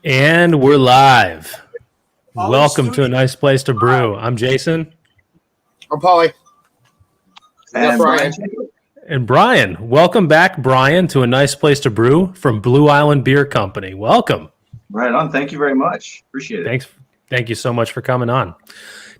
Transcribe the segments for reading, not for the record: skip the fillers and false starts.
And we're live. Welcome to A Nice Place to Brew. I'm Jason. I'm Paulie. And Brian. And Brian. Welcome back, Brian, to A Nice Place to Brew from Blue Island Beer Company. Welcome. Right on. Thank you very much. Appreciate it. Thank you so much for coming on.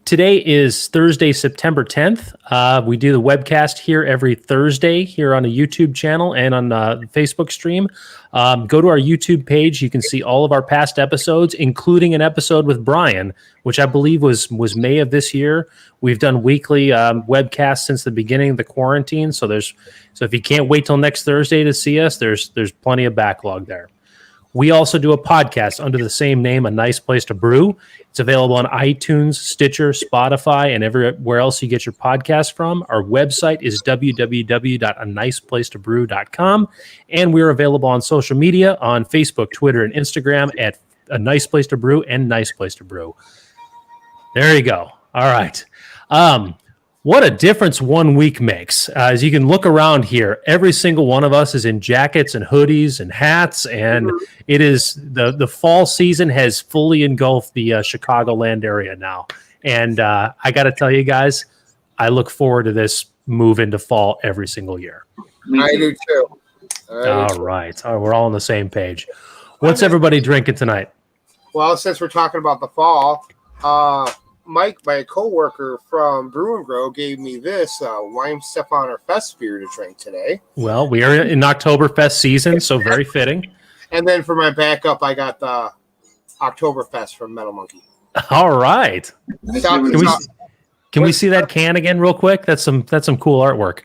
Today is Thursday, September 10th. We do the webcast here every Thursday here on a YouTube channel and on the Facebook stream. Go to our YouTube page. You can see all of our past episodes, including an episode with Brian, which I believe was May of this year. We've done weekly webcasts since the beginning of the quarantine. So if you can't wait till next Thursday to see us, there's plenty of backlog there. We also do a podcast under the same name, A Nice Place to Brew. It's available on iTunes, Stitcher, Spotify, and everywhere else you get your podcast from. Our website is www.aniceplacetobrew.com, and we're available on social media on Facebook, Twitter, and Instagram at A Nice Place to Brew and Nice Place to Brew. There you go. All right. What a difference 1 week makes. As you can look around here, every single one of us is in jackets and hoodies and hats, and it is the fall season has fully engulfed the Chicagoland area now. And I got to tell you guys, I look forward to this move into fall every single year. I do too. All right. We're all on the same page. What's everybody drinking tonight? Well, since we're talking about the fall, Mike, my coworker from Brew and Grow, gave me this Wine Stefaner Fest beer to drink today. Well, we are in Oktoberfest season, so very fitting. And then for my backup, I got the Oktoberfest from Metal Monkey. All right. Can we see that can again real quick? That's some cool artwork.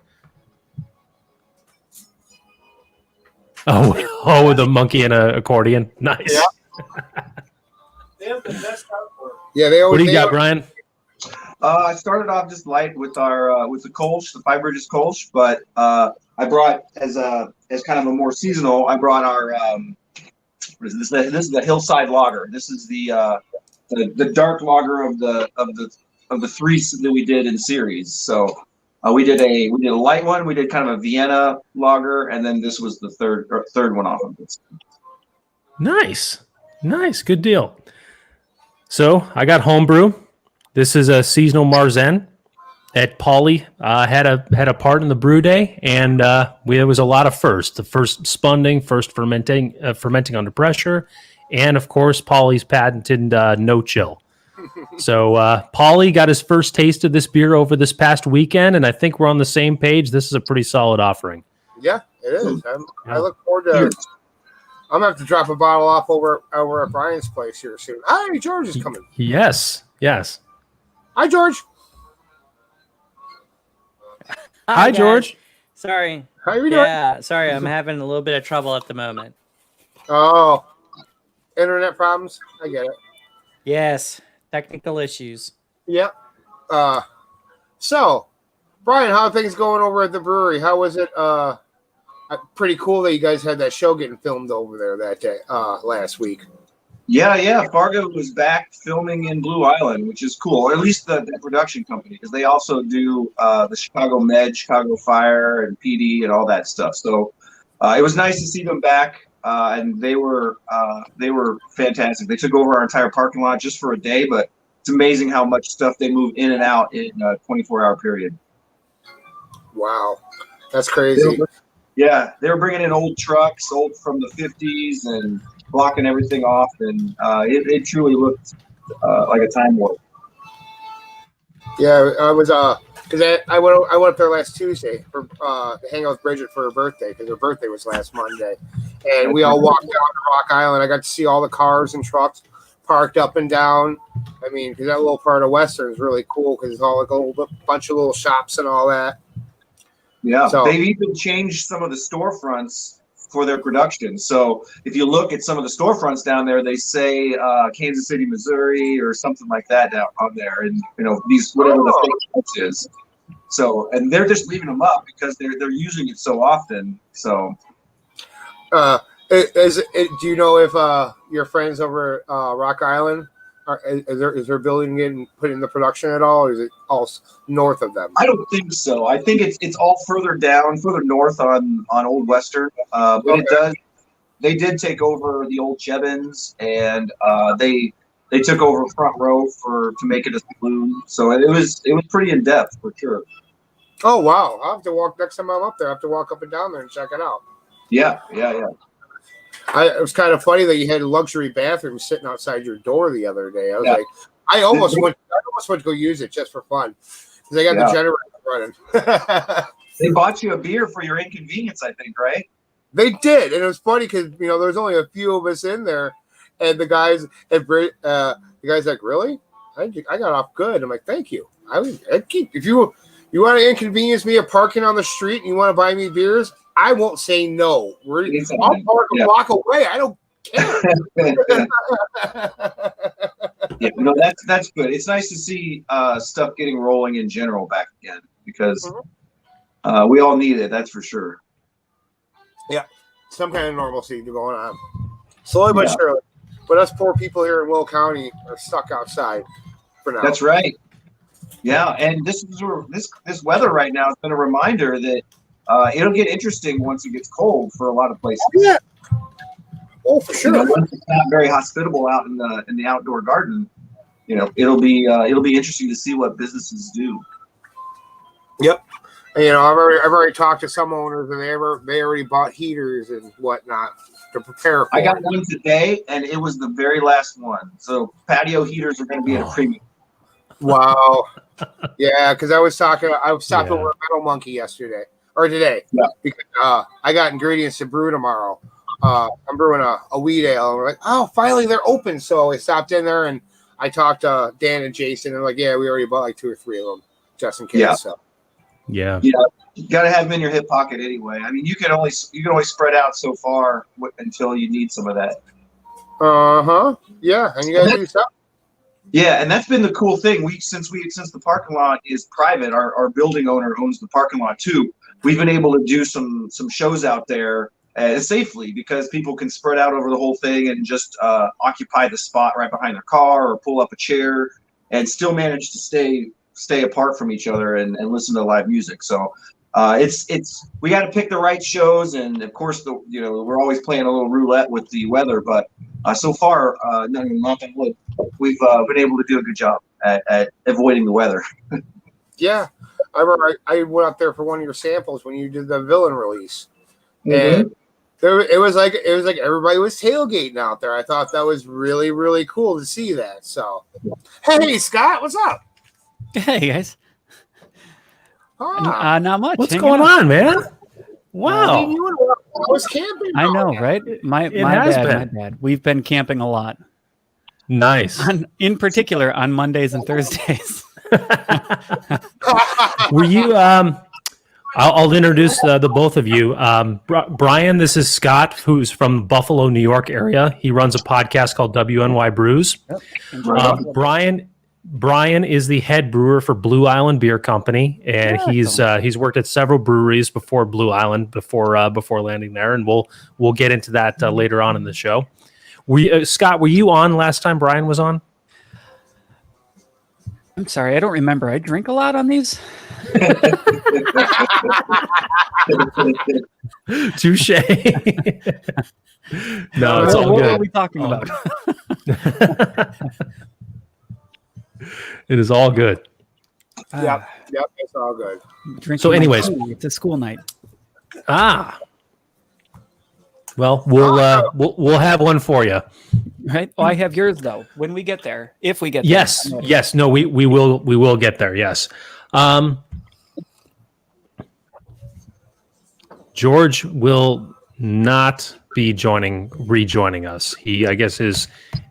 Oh, the monkey and an accordion. Nice. Yeah. They have the best artwork. Yeah, what do you got, Brian? I started off just light with our with the Kolsch, the Five Bridges Kolsch, but I brought as kind of a more seasonal. I brought our what is this? This is the Hillside Lager. This is the dark lager of the three that we did in series. So we did a light one. We did kind of a Vienna lager, and then this was the third one off of this. Nice, good deal. So I got homebrew. This is a seasonal Marzen at Paulie. Had a part in the brew day, and it was a lot of firsts. The first spunding, first fermenting under pressure, and of course Paulie's patented no chill. So Paulie got his first taste of this beer over this past weekend, and I think we're on the same page. This is a pretty solid offering. Yeah, it is. I look forward to. I'm going to have to drop a bottle off over at Brian's place here soon. Hi, George is coming. Yes. Hi, George. Hi, George. Sorry. How are you doing? Yeah, sorry. I'm having a little bit of trouble at the moment. Oh, internet problems? I get it. Yes, technical issues. Yep. So, Brian, how are things going over at the brewery? How was it? Pretty cool that you guys had that show getting filmed over there that day last week. Yeah. Fargo was back filming in Blue Island, which is cool. Or at least the production company, because they also do the Chicago Med, Chicago Fire, and PD, and all that stuff. So it was nice to see them back, and they were fantastic. They took over our entire parking lot just for a day, but it's amazing how much stuff they move in and out in a 24-hour period. Wow, that's crazy. Yeah, they were bringing in old trucks, old from the 50s, and blocking everything off, and it truly looked like a time warp. Yeah, I was because I went up there last Tuesday for to hang out with Bridget for her birthday, because her birthday was last Monday, and we all walked down to Rock Island. I got to see all the cars and trucks parked up and down. I mean, because that little part of Western is really cool, because it's all like a bunch of little shops and all that. Yeah, so they've even changed some of the storefronts for their production. So if you look at some of the storefronts down there, they say Kansas City, Missouri, or something like that down on there, and these whatever the fake is. So, and they're just leaving them up because they're using it so often. So, do you know if your friends over at Rock Island is their building getting put into production at all, or is it all north of them? I don't think so. I think it's all further north on Old Western. But okay. they did take over the old Jevons, and they took over front row to make it a saloon. So it was pretty in depth for sure. Oh wow! I'll have to walk next time I'm up there. I have to walk up and down there and check it out. Yeah. It was kind of funny that you had a luxury bathroom sitting outside your door the other day. I was like, I almost went to go use it just for fun because they got the generator running. They bought you a beer for your inconvenience, I think, right? They did, and it was funny because there's only a few of us in there, and the guy's like, really? I got off good. I'm like, thank you. If you want to inconvenience me of parking on the street and you want to buy me beers, I won't say no. I'll park a block away. I don't care. That's good. It's nice to see stuff getting rolling in general back again because we all need it. That's for sure. Yeah, some kind of normalcy going on. Slowly but surely. But us poor people here in Will County are stuck outside for now. That's right. Yeah, and this weather right now has been a reminder that it'll get interesting once it gets cold for a lot of places. Oh, yeah. Oh, for sure. Once it's not very hospitable out in the outdoor garden, it'll be interesting to see what businesses do. Yep. And, I've already talked to some owners, and they already bought heaters and whatnot to prepare for. I got one today, and it was the very last one. So patio heaters are going to be at a premium. Wow. Yeah, because I was stopping with Metal Monkey yesterday or today. Yeah. Because I got ingredients to brew tomorrow. I'm brewing a wheat ale, and we're like, oh, finally they're open. So I stopped in there and I talked to Dan and Jason, and they're like, yeah, we already bought like 2 or 3 of them just in case. Yeah. So. Yeah. You got to have them in your hip pocket anyway. I mean, you can only spread out so far until you need some of that. Yeah, and you got to do something. Yeah, and that's been the cool thing. Since the parking lot is private, our building owner owns the parking lot too. We've been able to do some shows out there safely because people can spread out over the whole thing and just occupy the spot right behind their car or pull up a chair and still manage to stay apart from each other and listen to live music. So we got to pick the right shows, and of course we're always playing a little roulette with the weather, but so far, knock on wood, we've been able to do a good job at avoiding the weather. Yeah, I remember I went out there for one of your samples when you did the villain release, Mm-hmm. and it was like everybody was tailgating out there. I thought that was really, really cool to see that. So, hey Scott, what's up? Hey guys. Not much. What's going on, man? Wow. I was camping. I know, right? My bad. We've been camping a lot. Nice. In particular on Mondays and Thursdays. Were you I'll introduce the both of you. Brian, this is Scott, who's from Buffalo, New York area. He runs a podcast called WNY Brews. Brian is the head brewer for Blue Island Beer Company, and he's worked at several breweries before Blue Island before landing there, and we'll get into that later on in the show. Scott, were you on last time Brian was on? I'm sorry, I don't remember. I drink a lot on these. Touche. No, it's all what good. are we talking about? It is all good. Yep, it's all good. So, anyways, it's a school night. Well, we'll have one for you. Right? Oh, I have yours though. When we get there, if we get there. Yes. No, we will get there. Yes. George will not be rejoining us. I guess his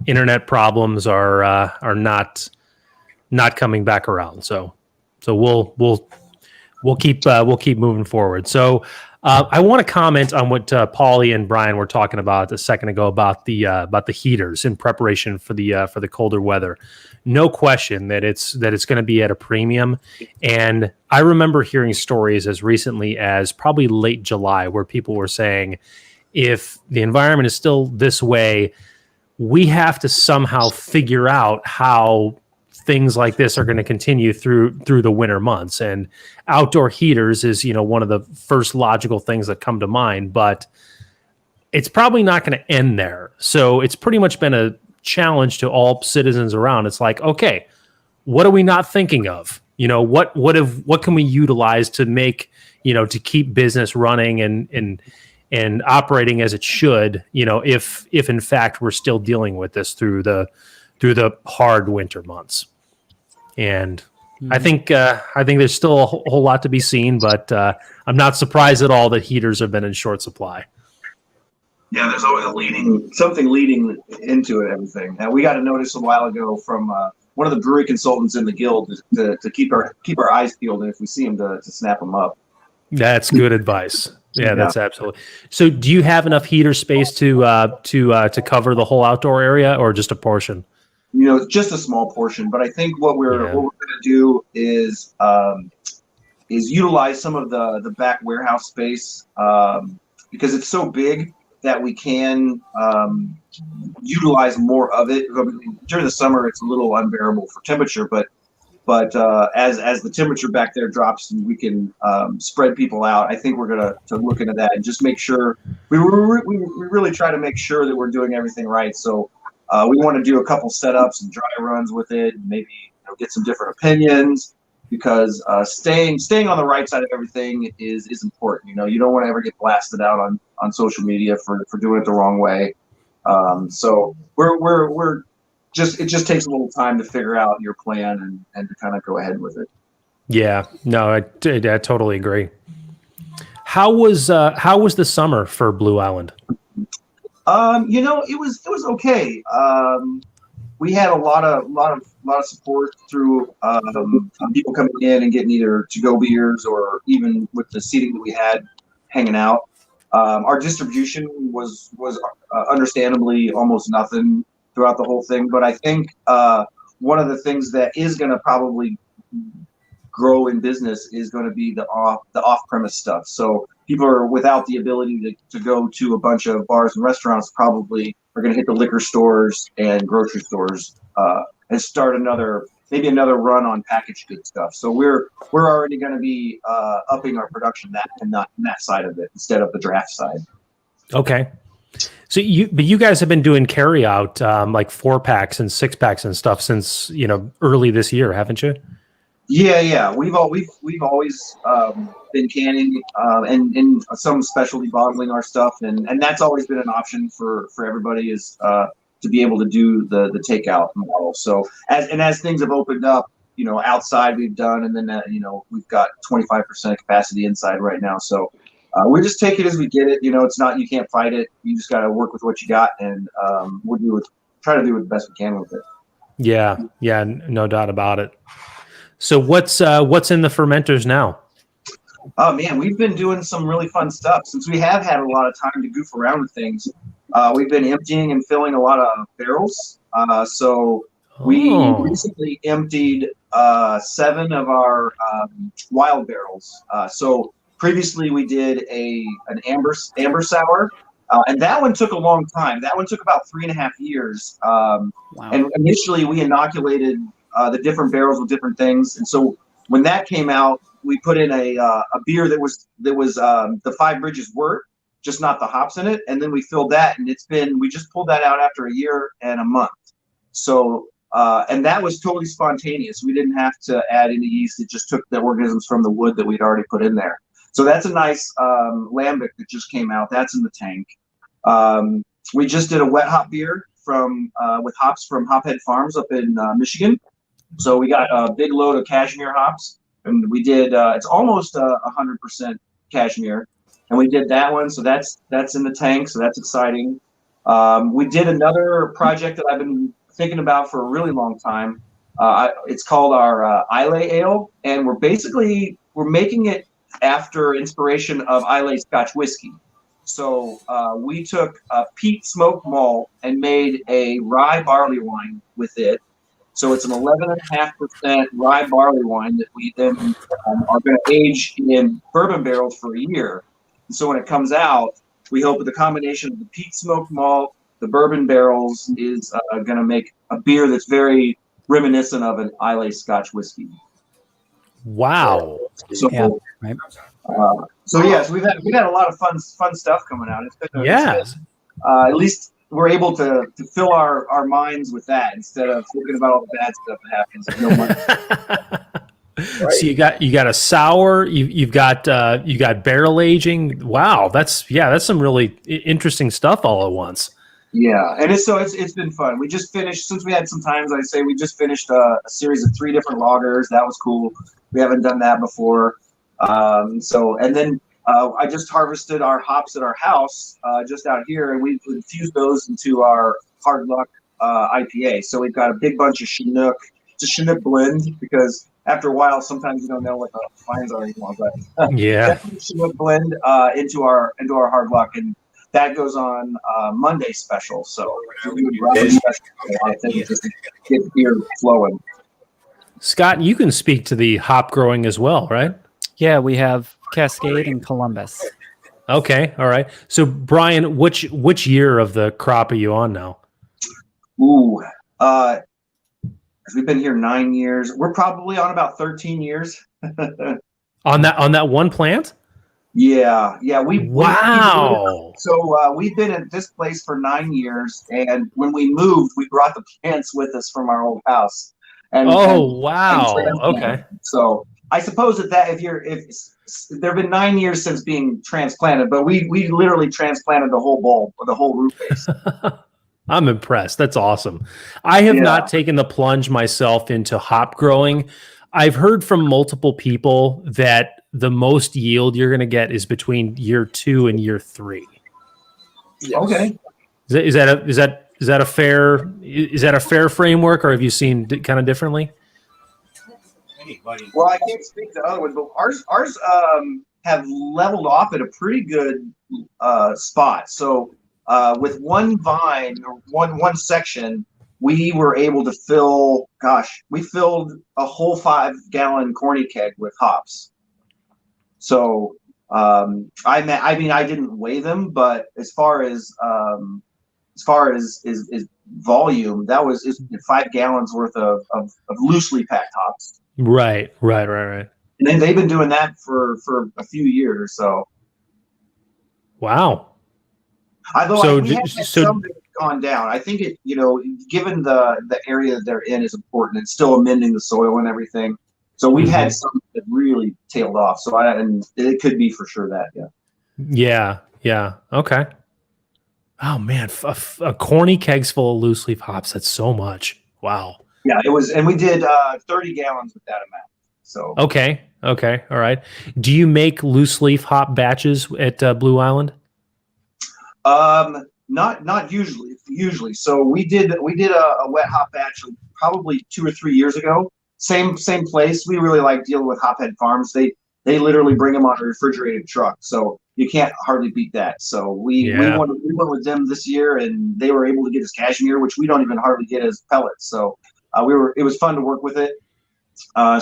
internet problems are not coming back around. So we'll keep moving forward. So I want to comment on what Paulie and Brian were talking about a second ago about the heaters in preparation for the colder weather. No question that it's going to be at a premium. And I remember hearing stories as recently as probably late July where people were saying, if the environment is still this way, we have to somehow figure out how things like this are going to continue through the winter months. And outdoor heaters is, one of the first logical things that come to mind. But it's probably not going to end there. So it's pretty much been a challenge to all citizens around. It's like, okay, what are we not thinking of? What can we utilize to make, to keep business running and operating as it should, if in fact we're still dealing with this through the hard winter months. And I think there's still a whole lot to be seen, but I'm not surprised at all that heaters have been in short supply. Yeah, there's always something leading into it. Everything. And we got a notice a while ago from one of the brewery consultants in the guild to keep our eyes peeled, and if we see them, to snap them up. That's good advice. Yeah, that's absolutely. So, do you have enough heater space to cover the whole outdoor area, or just a portion? Just a small portion. But I think what we're going to do is utilize some of the back warehouse space because it's so big that we can utilize more of it. During the summer, it's a little unbearable for temperature, but as the temperature back there drops and we can spread people out, I think we're going to look into that and just make sure we really try to make sure that we're doing everything right. So we want to do a couple setups and dry runs with it, and maybe get some different opinions, because staying on the right side of everything is important. You don't want to ever get blasted out on social media for doing it the wrong way. So we're it just takes a little time to figure out your plan and to kind of go ahead with it. Yeah, no, I totally agree. How was the summer for Blue Island? It was okay. We had a lot of support through people coming in and getting either to-go beers, or even with the seating that we had hanging out. Our distribution was understandably almost nothing throughout the whole thing, but I think one of the things that is going to probably grow in business is going to be the off-premise stuff. So people are without the ability to go to a bunch of bars and restaurants probably are going to hit the liquor stores and grocery stores and start another run on packaged good stuff. So we're already going to be upping our production that side of it instead of the draft side. Okay. So you guys have been doing carry out like 4-packs and 6-packs and stuff since early this year, haven't you? Yeah. We've always been canning and some specialty bottling our stuff, and that's always been an option for everybody, is to be able to do the takeout model. So as things have opened up, outside we've done, and then we've got 25% capacity inside right now. So we just take it as we get it. It's not, you can't fight it. You just got to work with what you got, and try to do the best we can with it. Yeah, no doubt about it. So what's in the fermenters now? Oh man, we've been doing some really fun stuff since we have had a lot of time to goof around with things. We've been emptying and filling a lot of barrels. We recently emptied 7 of our wild barrels. So previously we did an amber sour, and that one took a long time. That one took about 3.5 years. Wow. And initially we inoculated the different barrels with different things, and so when that came out, we put in a beer that was the Five Bridges wort, just not the hops in it, and then we filled that, and we just pulled that out after a year and a month. So and that was totally spontaneous. We didn't have to add any yeast. It just took the organisms from the wood that we'd already put in there. So that's a nice lambic that just came out. That's in the tank. We just did a wet hop beer with hops from Hophead Farms up in Michigan. So we got a big load of cashmere hops, and we did it's almost 100% cashmere, and we did that one. So that's in the tank. So that's exciting. We did another project that I've been thinking about for a really long time. It's called our Islay Ale, and we're making it after inspiration of Islay Scotch whiskey. So we took peat smoked malt and made a rye barley wine with it. So it's an 11.5% rye barley wine that we then are going to age in bourbon barrels for a year. And so when it comes out, we hope that the combination of the peat smoked malt, the bourbon barrels, is going to make a beer that's very reminiscent of an Islay Scotch whiskey. Wow. So, yeah, right. So yes, we've had a lot of fun stuff coming out. It's been Yes. at least we're able to fill our minds with that instead of thinking about all the bad stuff that happens. No money. So you got a sour, you've got barrel aging. Wow, that's some really interesting stuff all at once. Yeah, and it's been fun. We just finished, since we had some time, as I say, we just finished a series of 3 different lagers. That was cool. We haven't done that before. And then I just harvested our hops at our house just out here, and we infused those into our Hard Luck IPA. So we've got a big bunch of Chinook. It's a Chinook blend because after a while, sometimes you don't know what the fines are anymore. But yeah, Chinook blend into our Hard Luck, and that goes on Monday special. So we would run special just to get beer flowing. Scott, you can speak to the hop growing as well, right? Yeah, we have Cascade and Columbus. Okay, all right. So Brian, which year of the crop are you on now? Ooh, we've been here 9 years. We're probably on about 13 years. on that one plant? Yeah. Wow. We've been at this place for 9 years, and when we moved, we brought the plants with us from our old house. Wow. Okay. So I suppose if there have been 9 years since being transplanted, but we literally transplanted the whole bulb or the whole root base. I'm impressed. That's awesome. I have not taken the plunge myself into hop growing. I've heard from multiple people that the most yield you're going to get is between year 2 and year 3. Yes. Okay. Is that a fair framework, or have you seen kind of differently? Well, I can't speak to other ones, but ours have leveled off at a pretty good spot. So with one vine or one section, we were able to fill. We filled a whole 5-gallon corny keg with hops. So I didn't weigh them, but as far as volume, that was 5 gallons worth of loosely packed hops. Right. And then they've been doing that for a few years. So wow. Although we have some that have gone down. I think given the area that they're in is important. It's still amending the soil and everything. So we've had some that really tailed off. So and it could be for sure that, yeah. Yeah. Okay. Oh man, a corny kegs full of loose leaf hops. That's so much. Wow. Yeah, it was, and we did 30 gallons with that amount. So okay, all right. Do you make loose leaf hop batches at Blue Island? Not usually. Usually, so we did a wet hop batch probably 2 or 3 years ago. Same place. We really like dealing with Hophead Farms. They literally bring them on a refrigerated truck, so you can't hardly beat that. So we went with them this year, and they were able to get us cashmere, which we don't even hardly get as pellets. So it was fun to work with it.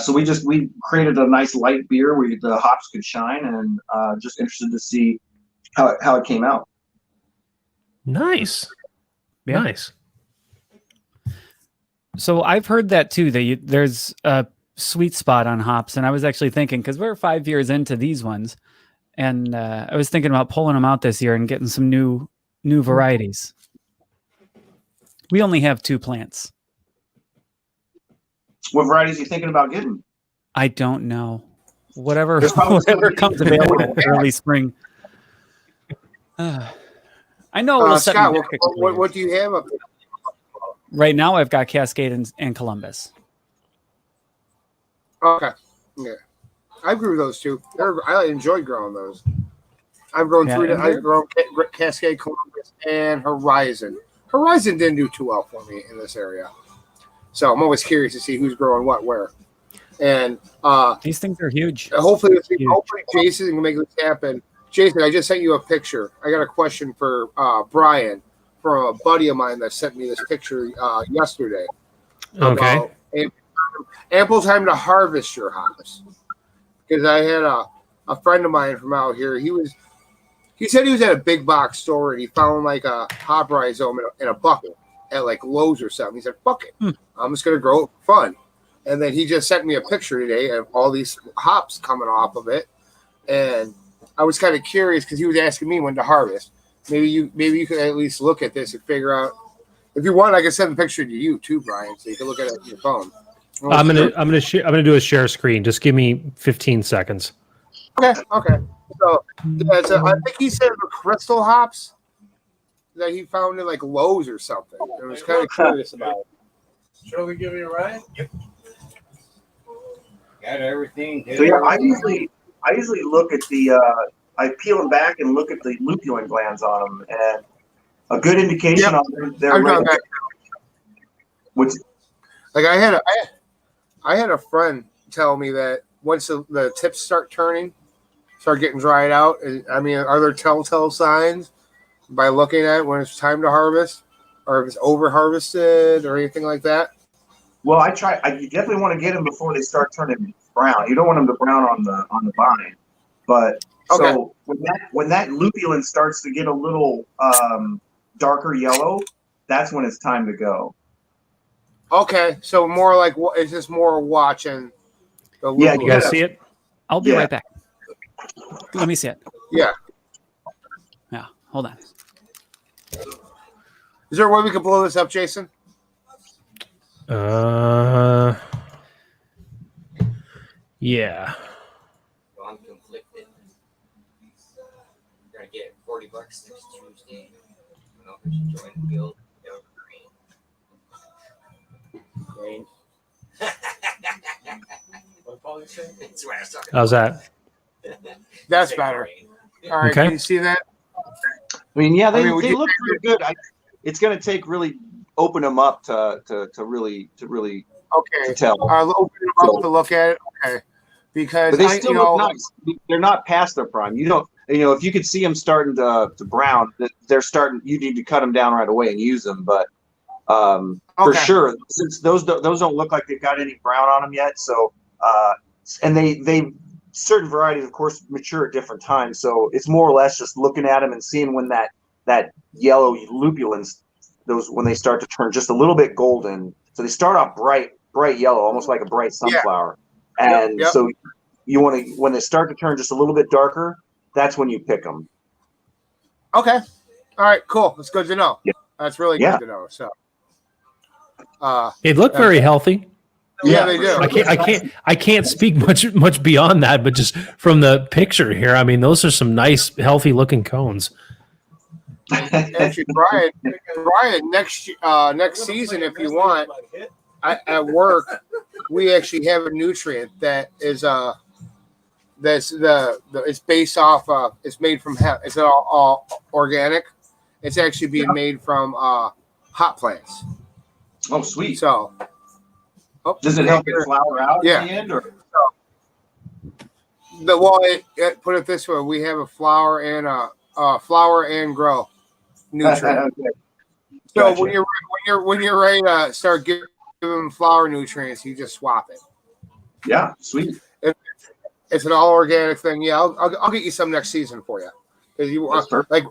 So we created a nice light beer where the hops could shine, and just interested to see how it came out. Nice. Yeah. Nice. So I've heard that too. There's a sweet spot on hops, and I was actually thinking, because we're 5 years into these ones, and I was thinking about pulling them out this year and getting some new varieties. We only have 2 plants. What varieties are you thinking about getting? I don't know. Whatever comes available early spring. I know it'll set Scott, me back what do you have up there? Right now, I've got Cascade and Columbus. Okay. Yeah. I grew those too. I enjoy growing those. I've grown I've grown Cascade, Columbus, and Horizon. Horizon didn't do too well for me in this area. So I'm always curious to see who's growing what where. And these things are huge. Hopefully Jason can make this happen. Jason, I just sent you a picture. I got a question for Brian from a buddy of mine that sent me this picture yesterday. Okay. Ample time to harvest your hops. Because I had a friend of mine from out here. He said he was at a big box store and he found like a hop rhizome in a bucket at like Lowe's or something. He said, "Fuck it, I'm just gonna grow it for fun." And then he just sent me a picture today of all these hops coming off of it, and I was kind of curious because he was asking me when to harvest. Maybe you could at least look at this and figure out. If you want, I can send a picture to you too, Brian, so you can look at it on your phone. I'm gonna do a share screen. Just give me 15 seconds. Okay. So yeah, I think he said the crystal hops that he found in like Lowe's or something. I was kind of curious about it. Shall we give you a ride? Yep. Got everything. So yeah, I usually look at the I peel them back and look at the lupulin glands on them, and a good indication on them they're ready. Which, like I had a friend tell me that once the tips start getting dried out. I mean, are there telltale signs by looking at it when it's time to harvest, or if it's over harvested or anything like that? well, you definitely want to get them before they start turning brown. You don't want them to brown on the vine, but so when that lupulin starts to get a little darker yellow, that's when it's time to go. Okay, so more like it's just more watching. Yeah, You guys see it? I'll be right back. Let me see it. Yeah. Yeah, hold on. Is there a way we can blow this up, Jason? Yeah. Well, I'm conflicted. You're gonna get $40 next Tuesday. I don't know if you should join the guild. Green. What Paul say? That's what I was talking about. How's that? That's better. All right, Okay. Can you see that? I mean, yeah, they would you- look pretty good. It's going to take really open them up to really Okay. tell. I'll open it up to look at it. Okay. Because But they still look nice. They're not past their prime. If you could see them starting to brown, they're starting. You need to cut them down right away and use them. But for sure, since those don't look like they've got any brown on them yet, so and they certain varieties, of course, mature at different times. So it's more or less just looking at them and seeing when that yellow lupulins, when they start to turn just a little bit golden. So they start off bright yellow, almost like a bright sunflower. Yeah. And so you want to, when they start to turn just a little bit darker, that's when you pick them. Okay. All right. Cool. That's good to know. Yeah. That's really good to know. So. They look very healthy. Yeah, they do. I can't speak much beyond that, but just from the picture here, I mean, those are some nice, healthy looking cones. Actually, Brian, next season, if you want, at work, we actually have a nutrient that is it's based off it's made from it's all organic. It's actually being made from hot plants. Oh, sweet. So, does it help it flower out at the end? Or? Put it this way: we have a flower and grow nutrient. Okay. So gotcha. when you're ready to start giving them flower nutrients, you just swap it. Yeah, sweet. It's an all organic thing. Yeah, I'll get you some next season for you because like.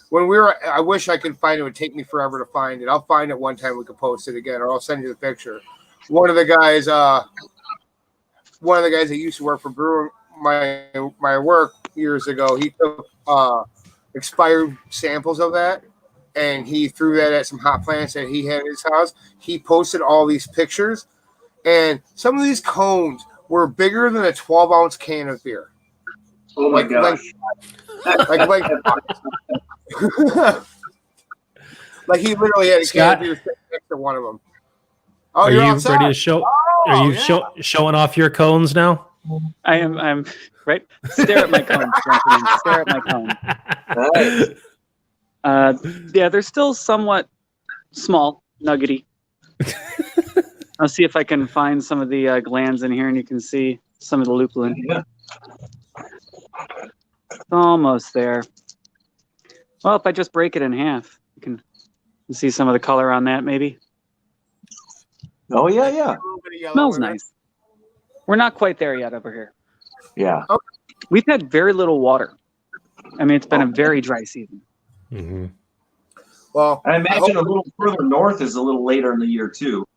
When I wish I could find it. It would take me forever to find it. I'll find it one time. We could post it again, or I'll send you the picture. One of the guys that used to work for Brewer, my work years ago, he took expired samples of that, and he threw that at some hot plants that he had in his house. He posted all these pictures, and some of these cones were bigger than a 12-ounce can of beer. Oh my gosh! Like he literally had a can of beer next to one of them. Oh, are you're you outside? ready to show? Are you showing off your cones now? I am. I'm right. Stare at my cones, gentlemen. Stare at my cones. Yeah, they're still somewhat small, nuggety. I'll see if I can find some of the glands in here, and you can see some of the lupulin. Yeah. Almost there. Well, if I just break it in half, you can see some of the color on that, maybe. Oh, yeah. Smells nice. We're not quite there yet over here. Yeah. We've had very little water. I mean, it's been a very dry season. Mm-hmm. Well, I imagine a little further north is a little later in the year, too.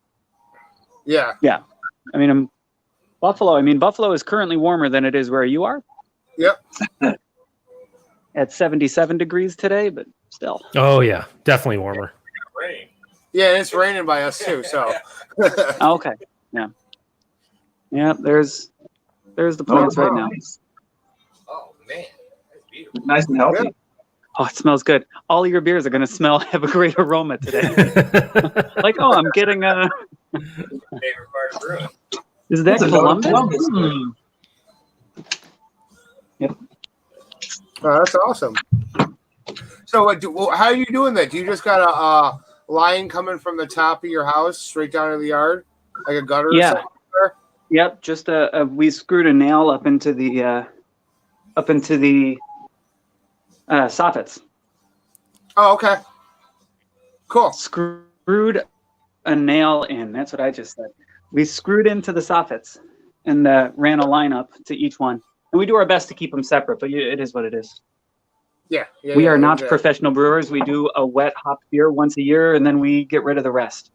Yeah. Yeah. I mean, Buffalo is currently warmer than it is where you are. Yep. at 77 degrees today, but still. Oh yeah, definitely warmer. Rain. Yeah, it's raining by us too. So Okay. Yeah. Yeah. There's the plants right now. Nice. Oh man, that's beautiful. Nice and healthy. Oh, it smells good. All of your beers are going to have a great aroma today. Like, oh, I'm getting Favorite part of brewing. is that It's a note of Columbus? Columbus. Yep. oh, that's awesome. So how are you doing that? Do you just got a line coming from the top of your house straight down to the yard, like a gutter? Yeah. Or something there? Yep. Just we screwed a nail up into the soffits. Oh, okay. Cool. Screwed a nail in. That's what I just said. We screwed into the soffits and ran a line up to each one. And we do our best to keep them separate, but it is what it is. Yeah. We are not exactly. professional brewers. We do a wet hop beer once a year, and then we get rid of the rest.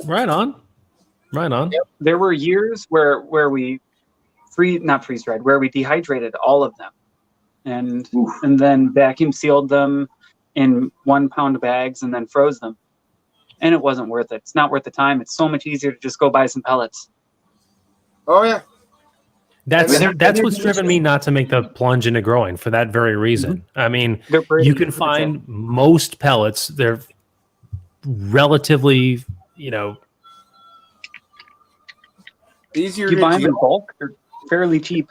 Right on. There were years where we not freeze dried, where we dehydrated all of them, and then vacuum sealed them in 1 pound bags and then froze them. And it wasn't worth it. It's not worth the time. It's so much easier to just go buy some pellets. Oh yeah. That's what's driven me not to make the plunge into growing for that very reason. I mean, They're pretty. you can find most pellets. They're relatively, Easier You to buy them do. in bulk. They're fairly cheap.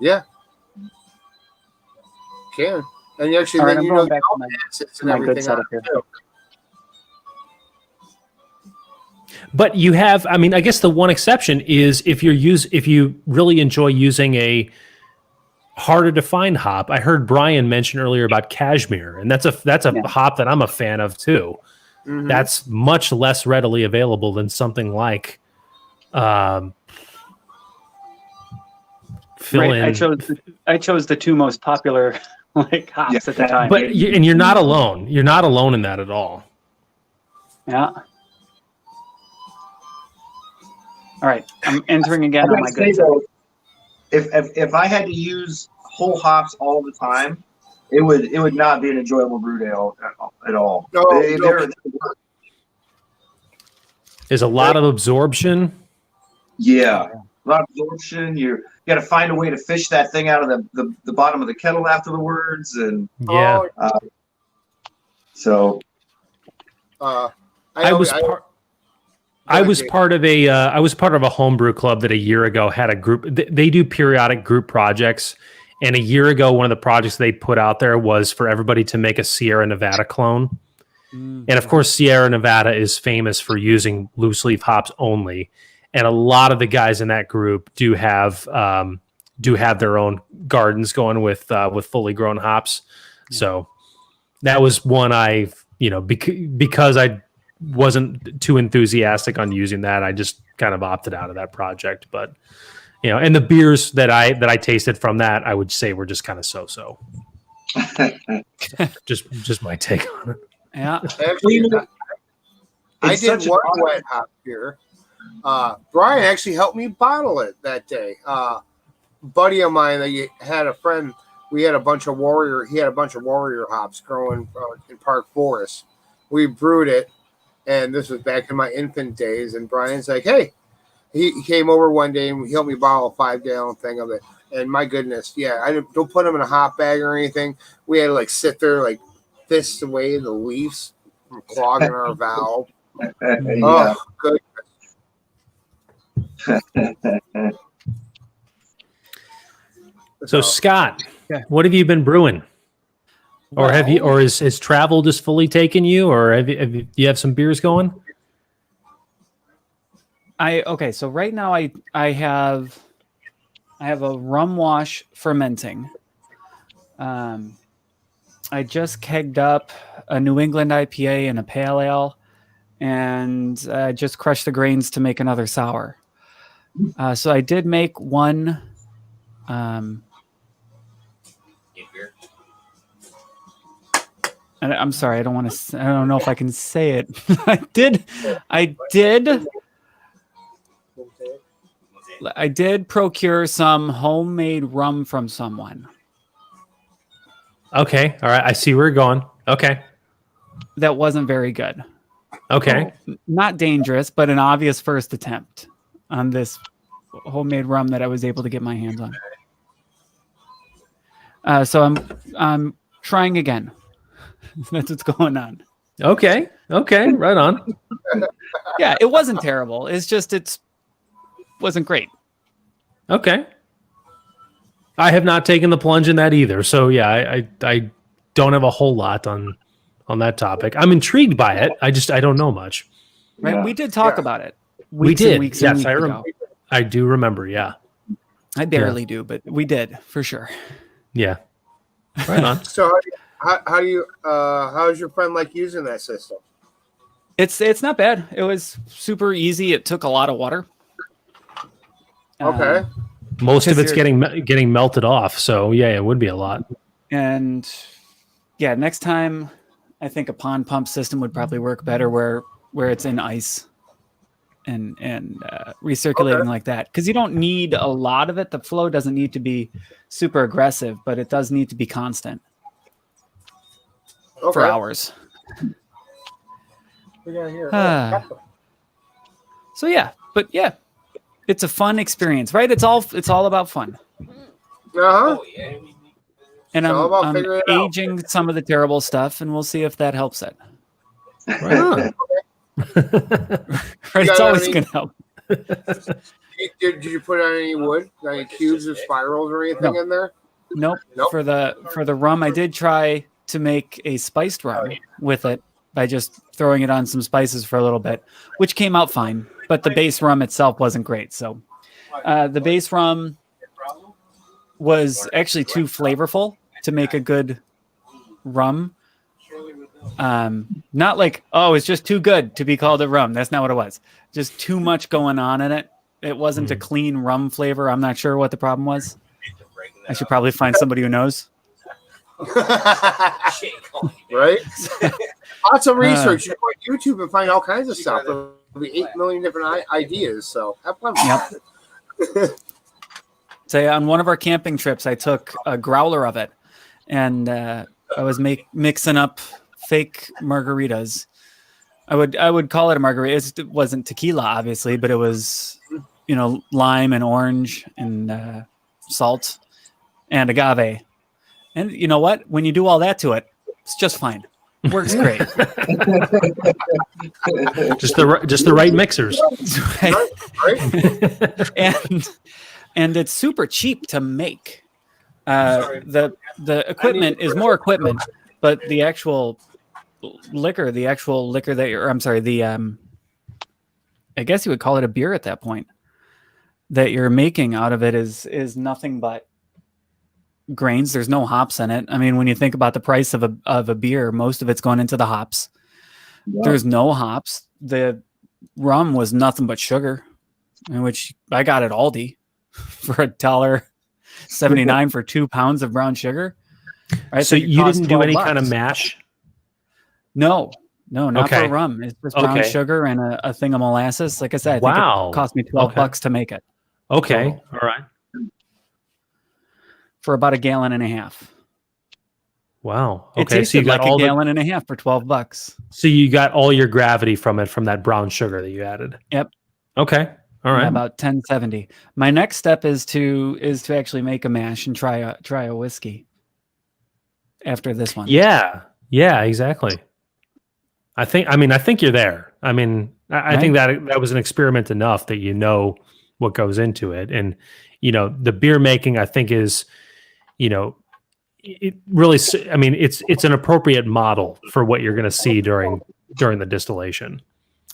Yeah. Can. And you actually All right, then I'm you going know back the to acids and my good everything setup on here. it, too. but you have. I mean, I guess the one exception is if you really enjoy using a harder to find hop. I heard Brian mention earlier about cashmere, and that's a Yeah. hop that I'm a fan of too. Mhm. That's much less readily available than something like fill Right. in. I chose the two most popular hops at the time. But you're not alone. You're not alone in that at all. Yeah. All right. I'm entering again I on gotta my say good side. though, if I had to use whole hops all the time, it would not be an enjoyable brew ale at all. No, They're- There's a lot of absorption. yeah, a lot of absorption. You got to find a way to fish that thing out of the bottom of the kettle afterwards, and Yeah. so I was part of a homebrew club that a year ago had a group. They do periodic group projects, and a year ago, one of the projects they put out there was for everybody to make a Sierra Nevada clone. And of course, Sierra Nevada is famous for using loose leaf hops only, and a lot of the guys in that group do have their own gardens going with fully grown hops. Yeah. So that was one because I wasn't too enthusiastic on using that, I just kind of opted out of that project. But and the beers that I tasted from that, I would say were just kind of so. just my take on it. Yeah. Actually, I It's did such a one honor. wet hop beer. Brian actually helped me bottle it that day. Buddy of mine that had a friend. He had a bunch of warrior hops growing in Park Forest. We brewed it, and this was back in my infant days. And Brian's like, "Hey," he came over one day and he helped me bottle a 5-gallon thing of it. And my goodness, yeah, I don't put them in a hop bag or anything. We had to sit there fists away in the leaves from clogging our valve. yeah. Oh, good. So Scott, what have you been brewing? Or have you? Or has travel just fully taken you? Or do you have some beers going? So right now I have a rum wash fermenting. I just kegged up a New England IPA and a pale ale, and I just crushed the grains to make another sour. So I did make one. I'm sorry, I don't know if I can say it. I did procure some homemade rum from someone. Okay. All right. I see where you're going. Okay. That wasn't very good. Okay. Not dangerous, but an obvious first attempt on this homemade rum that I was able to get my hands on. So I'm trying again. That's what's going on. Okay. Okay. Right on. Yeah, it wasn't terrible. It's just wasn't great. Okay. I have not taken the plunge in that either. So yeah, I don't have a whole lot on that topic. I'm intrigued by it. I don't know much. Right? Yeah. We did talk about it. We did. Weeks Yes, weeks I ago. I do remember. Yeah. I barely do, but we did for sure. Yeah. Right on. So how's your friend like using that system? It's not bad. It was super easy. It took a lot of water. Okay. Most of Because it's getting melted off. So yeah, it would be a lot. And yeah, next time I think a pond pump system would probably work better where it's in ice and recirculating like that. Because you don't need a lot of it. The flow doesn't need to be super aggressive, but it does need to be constant for hours. We got here. So yeah, but yeah, it's a fun experience, right? It's all about fun. Uh-huh. And It's all about I'm figuring it out. aging some of the terrible stuff, and we'll see if that helps it. Right on. Right? It's got always any- going to help. Did you put on any wood, any cubes or spirals or anything in there? Nope. Nope. For the rum, I did try to make a spiced rum with it by just throwing it on some spices for a little bit, which came out fine. But the base rum itself wasn't great. So the base rum was actually too flavorful to make a good rum. Not like, oh, it's just too good to be called a rum. That's not what it was. Just too much going on in it. It wasn't a clean rum flavor. I'm not sure what the problem was. I should probably find somebody who knows. Right? Lots of research. You go on YouTube and find all kinds of stuff. There'll be 8 million different ideas. So have fun. Yep. So on one of our camping trips, I took a growler of it, and I was mixing up fake margaritas. I would call it a margarita. It wasn't tequila, obviously, but it was, lime and orange and salt and agave. And you know what? When you do all that to it, it's just fine. Works great. just the right mixers. Right? and it's super cheap to make. The equipment is more equipment, but the actual liquor that I guess you would call it a beer at that point, that you're making out of it is nothing but grains. There's no hops in it. I mean, when you think about the price of a beer, most of it's going into the hops. Yeah. There's no hops. The rum was nothing but sugar, which I got at Aldi for $1.79 for 2 pounds of brown sugar. Right? So you didn't do any $12. kind of mash? No, not Okay. for rum. It's just brown sugar and a thing of molasses. Like I said, I think it cost me $12 to make it. Okay. So, all right. For about 1.5 gallons. Wow. It Okay. So you tasted got like all 1.5 gallons for $12. So you got all your gravity from that brown sugar that you added. Yep. Okay. All right. Yeah, about 1070. My next step is to actually make a mash and try a whiskey after this one. Yeah. Yeah, exactly. I think you're there. I mean, I think that was an experiment enough that you know what goes into it. And, the beer making, I think is, it really, I mean, it's an appropriate model for what you're going to see during the distillation.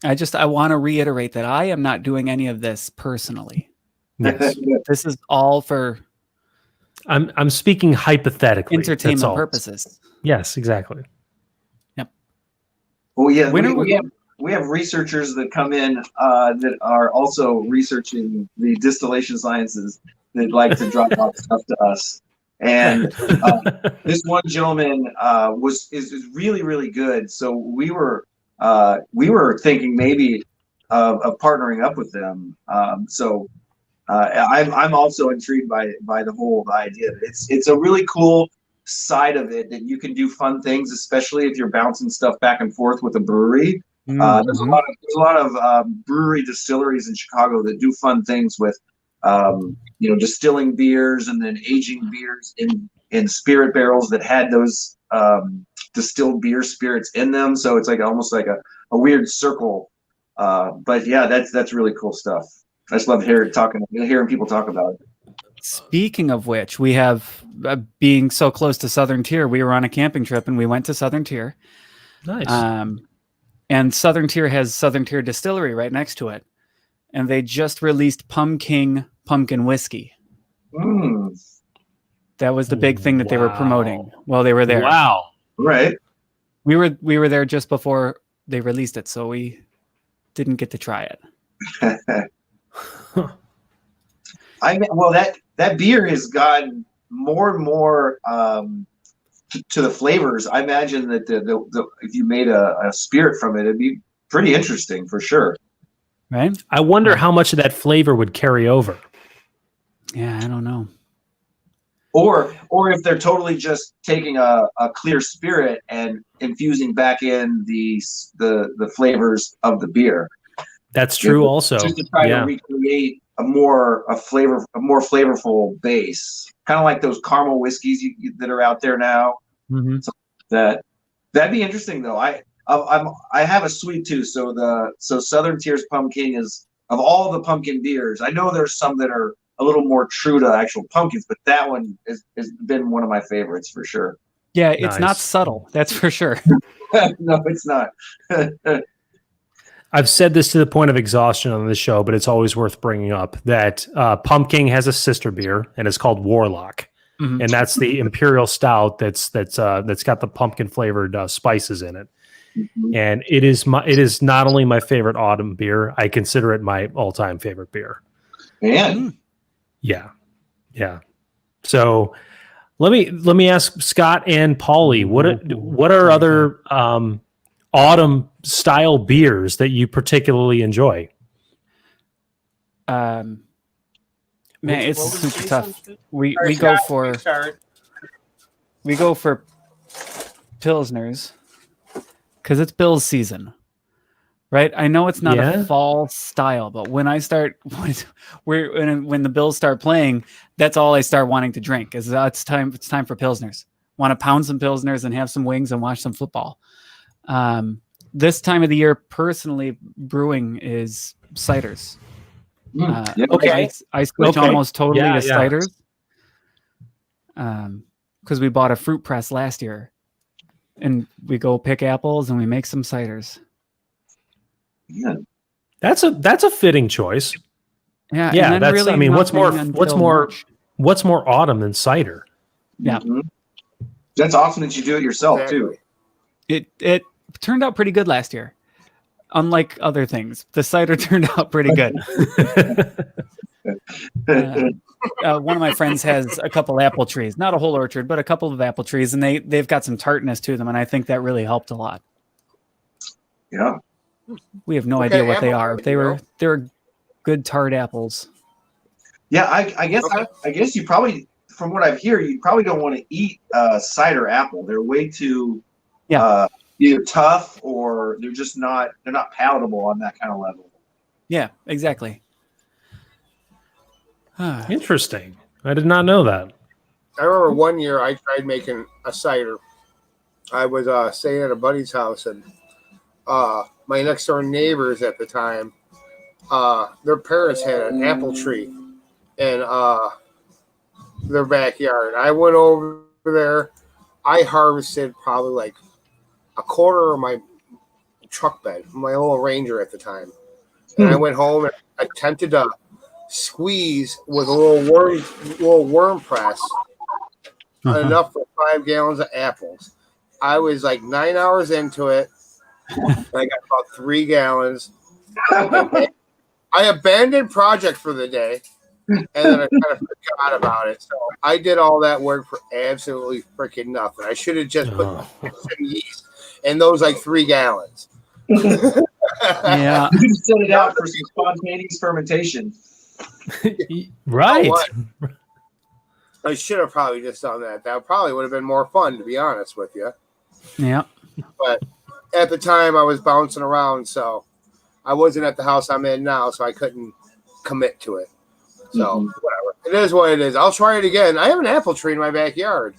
I want to reiterate that I am not doing any of this personally. Yes. This is all for I'm speaking hypothetically. entertainment purposes. Yes, exactly. Yep. Well, yeah, we have researchers that come in that are also researching the distillation sciences that like to drop off stuff to us. And this one gentleman is really, really good. So we were thinking maybe of partnering up with them. I'm also intrigued by the whole idea. It's a really cool side of it that you can do fun things, especially if you're bouncing stuff back and forth with a brewery. There's a lot of brewery distilleries in Chicago that do fun things with, distilling beers and then aging beers in spirit barrels that had those distilled beer spirits in them. So it's like almost like a weird circle. But yeah, that's really cool stuff. I just love hearing people talk about it. Speaking of which, we have being so close to Southern Tier, we were on a camping trip and we went to Southern Tier. Nice. And Southern Tier has Southern Tier Distillery right next to it. And they just released pumpkin whiskey. That was the big thing that they were promoting while they were there. Wow. Right. We were there just before they released it, so we didn't get to try it. That beer has gotten more and more to the flavors. I imagine that the if you made a spirit from it, it'd be pretty interesting for sure. Right? I wonder how much of that flavor would carry over. Yeah, I don't know. Or if they're totally just taking a clear spirit and infusing back in the flavors of the beer. That's true. Also, just to try to recreate a more flavorful base, kind of like those caramel whiskeys that are out there now. Mm-hmm. So that'd be interesting though. I have a sweet tooth, so Southern Tier's pumpkin is, of all the pumpkin beers, I know there's some that are a little more true to actual pumpkins, but that one has been one of my favorites for sure. Yeah, it's not subtle, that's for sure. No, it's not. I've said this to the point of exhaustion on this show, but it's always worth bringing up that Pumpkin has a sister beer, and it's called Warlock, and that's the imperial stout that's got the pumpkin flavored spices in it. And it is not only my favorite autumn beer, I consider it my all-time favorite beer. Man. Yeah. So let me ask Scott and Paulie, what are other autumn style beers that you particularly enjoy? Man, it's super tough. We go for Pilsners because it's Bill's season, right? I know it's not a fall style, but when when the Bills start playing, that's all I start wanting to drink. It's time for Pilsners. Want to pound some Pilsners and have some wings and watch some football. This time of the year, personally, brewing is ciders. Okay. I switch almost totally to ciders because we bought a fruit press last year, and we go pick apples and we make some ciders. Yeah, that's a fitting choice. Yeah, that's really. I mean, what's more March. what's more autumn than cider? Yeah, that's awesome that you do it yourself too. It turned out pretty good last year. Unlike other things, the cider turned out pretty good. One of my friends has a couple apple trees, not a whole orchard, but a couple of apple trees, and they've got some tartness to them, and I think that really helped a lot. Yeah, we have no idea what they are. They were good tart apples. Yeah, I guess you probably, from what I hear, you probably don't want to eat cider apple. They're way too either tough or they're not palatable on that kind of level. Yeah, exactly. Interesting. I did not know that. I remember one year I tried making a cider. I was staying at a buddy's house, and my next door neighbors at the time, their parents had an apple tree in their backyard. I went over there. I harvested probably like a quarter of my truck bed, my little Ranger at the time. And I went home and attempted to squeeze with a little worm press enough for 5 gallons of apples. I was like 9 hours into it. I got about 3 gallons. I abandoned project for the day, and then I kind of forgot about it. So I did all that work for absolutely freaking nothing. I should have just put some yeast in those like 3 gallons. Yeah, you just set it out for some spontaneous fermentation. Right. I should have probably just done that. That probably would have been more fun, to be honest with you. Yeah. But at the time, I was bouncing around, so I wasn't at the house I'm in now, so I couldn't commit to it. So whatever, it is what it is. I'll try it again. I have an apple tree in my backyard,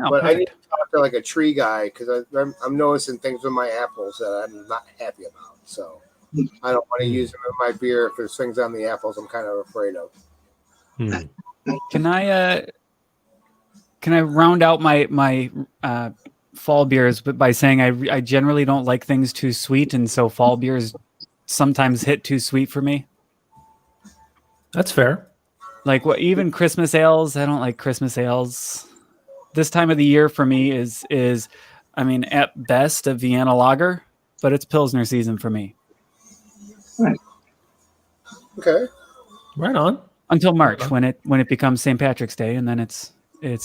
Oh, but I need perfect. to talk to like a tree guy because I'm noticing things with my apples that I'm not happy about. So I don't want to use them in my beer if there's things on the apples I'm kind of afraid of. Can I round out my fall beers by saying I generally don't like things too sweet, and so fall beers sometimes hit too sweet for me. That's fair. Like even Christmas ales, I don't like Christmas ales. This time of the year for me is I mean at best a Vienna lager, but it's Pilsner season for me. Okay. Right on. Until March when it becomes St. Patrick's Day, and then it's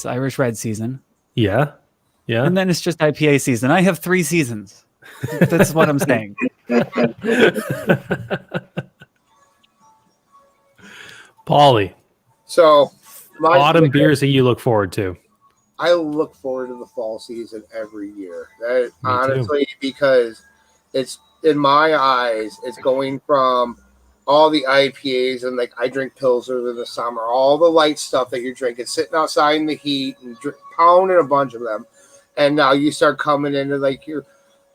Irish Red season. Yeah. Yeah. And then it's just IPA season. I have 3 seasons. That's what I'm saying. Paulie, So autumn beers that you look forward to. I look forward to the fall season every year. That, Me honestly, because it's in my eyes, it's going from all the IPAs and like I drink pilsners in the summer, all the light stuff that you're drinking, sitting outside in the heat and pounding a bunch of them, and now you start coming into like your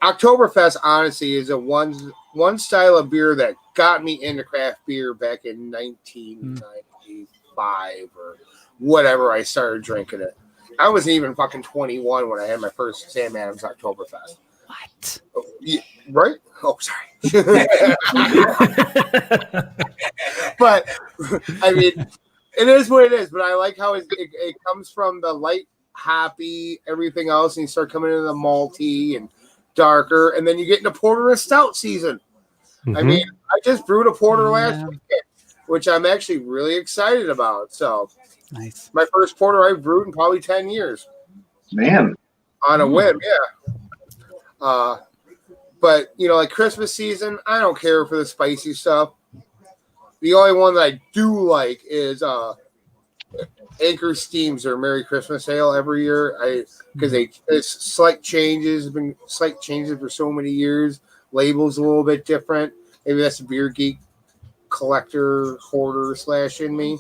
Oktoberfest. Honestly, is a one style of beer that got me into craft beer back in 1995 or whatever. I started drinking it. I wasn't even fucking 21 when I had my first Sam Adams Oktoberfest. What? Yeah, right? Oh, sorry. But I mean, it is what it is. But I like how it comes from the light, hoppy, everything else, and you start coming into the malty and darker, and then you get into porter and stout season. I mean, I just brewed a porter last weekend, which I'm actually really excited about. So Nice. my first porter I've brewed in probably 10 years. Man. On a whim, yeah. But you know, like Christmas season, I don't care for the spicy stuff. The only one that I do like is Anchor Steams or Merry Christmas Ale every year. Because it's slight changes, been slight changes for so many years. Labels a little bit different. Maybe that's a beer geek collector hoarder / in me,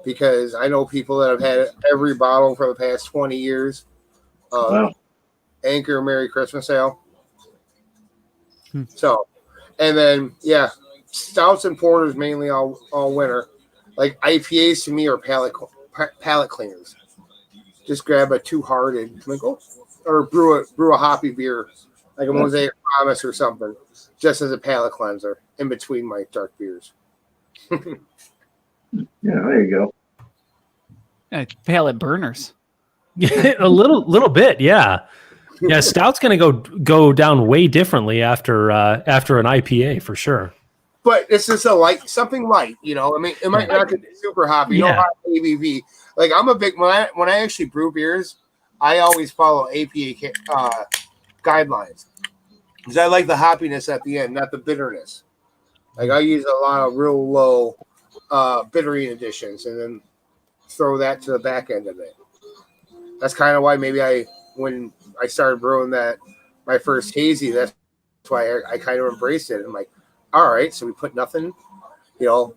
because I know people that have had every bottle for the past 20 years. Wow. Anchor Merry Christmas Ale. So, and then stouts and porters mainly all winter. Like IPAs to me are palate cleaners. Just grab a Two Hearted, or brew a hoppy beer like a Mosaic Promise or something, just as a palate cleanser in between my dark beers. Yeah, there you go. Palate burners. A little bit, yeah. Yeah, stout's going to go down way differently after an IPA for sure. But it's just something light, you know. I mean, it might not be super hoppy, no high ABV. Like I'm a big when I actually brew beers, I always follow APA guidelines because I like the hoppiness at the end, not the bitterness. Like I use a lot of real low bittering additions, and then throw that to the back end of it. That's kind of why maybe when I started brewing my first hazy, that's why I kind of embraced it. I'm like, all right, so we put nothing, you know,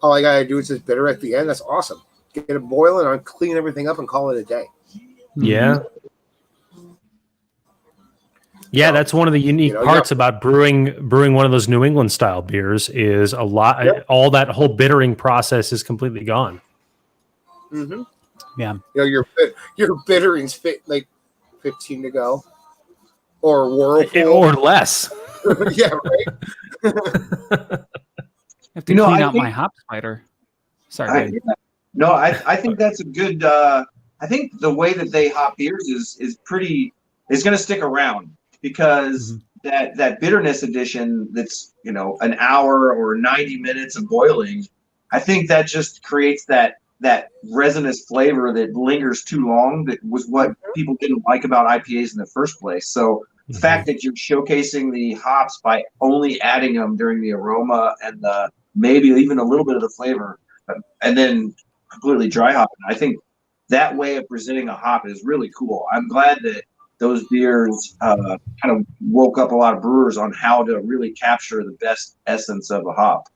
all I got to do is just bitter at the end. That's awesome. Get it boiling and clean everything up and call it a day. Yeah. Yeah, that's one of the unique parts about brewing one of those New England style beers is a lot. All that whole bittering process is completely gone. Mm-hmm. Yeah. You know, your bittering's fit like 15 to go, or Whirlpool, or less. Yeah, right. I have to clean out my hop spider. Sorry. I think that's a good. I think the way that they hop beers is going to stick around because that bitterness addition that's an hour or 90 minutes of boiling. I think that just creates that resinous flavor that lingers too long. That was what people didn't like about IPAs in the first place. So the fact that you're showcasing the hops by only adding them during the aroma and maybe even a little bit of the flavor, and then completely dry hopping, I think that way of presenting a hop is really cool. I'm glad that those beers kind of woke up a lot of brewers on how to really capture the best essence of a hop.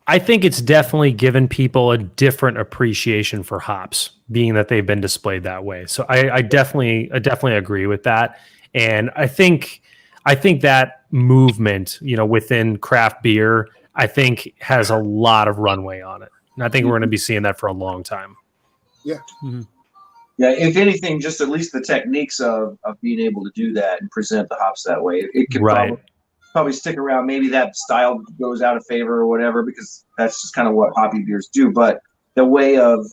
I think it's definitely given people a different appreciation for hops, being that they've been displayed that way. So I definitely agree with that. And I think that movement, within craft beer, I think has a lot of runway on it. And I think we're going to be seeing that for a long time. Yeah. Mm-hmm. Yeah, if anything, just at least the techniques of being able to do that and present the hops that way, it could probably stick around. Maybe that style goes out of favor or whatever, because that's just kind of what hoppy beers do. But the way of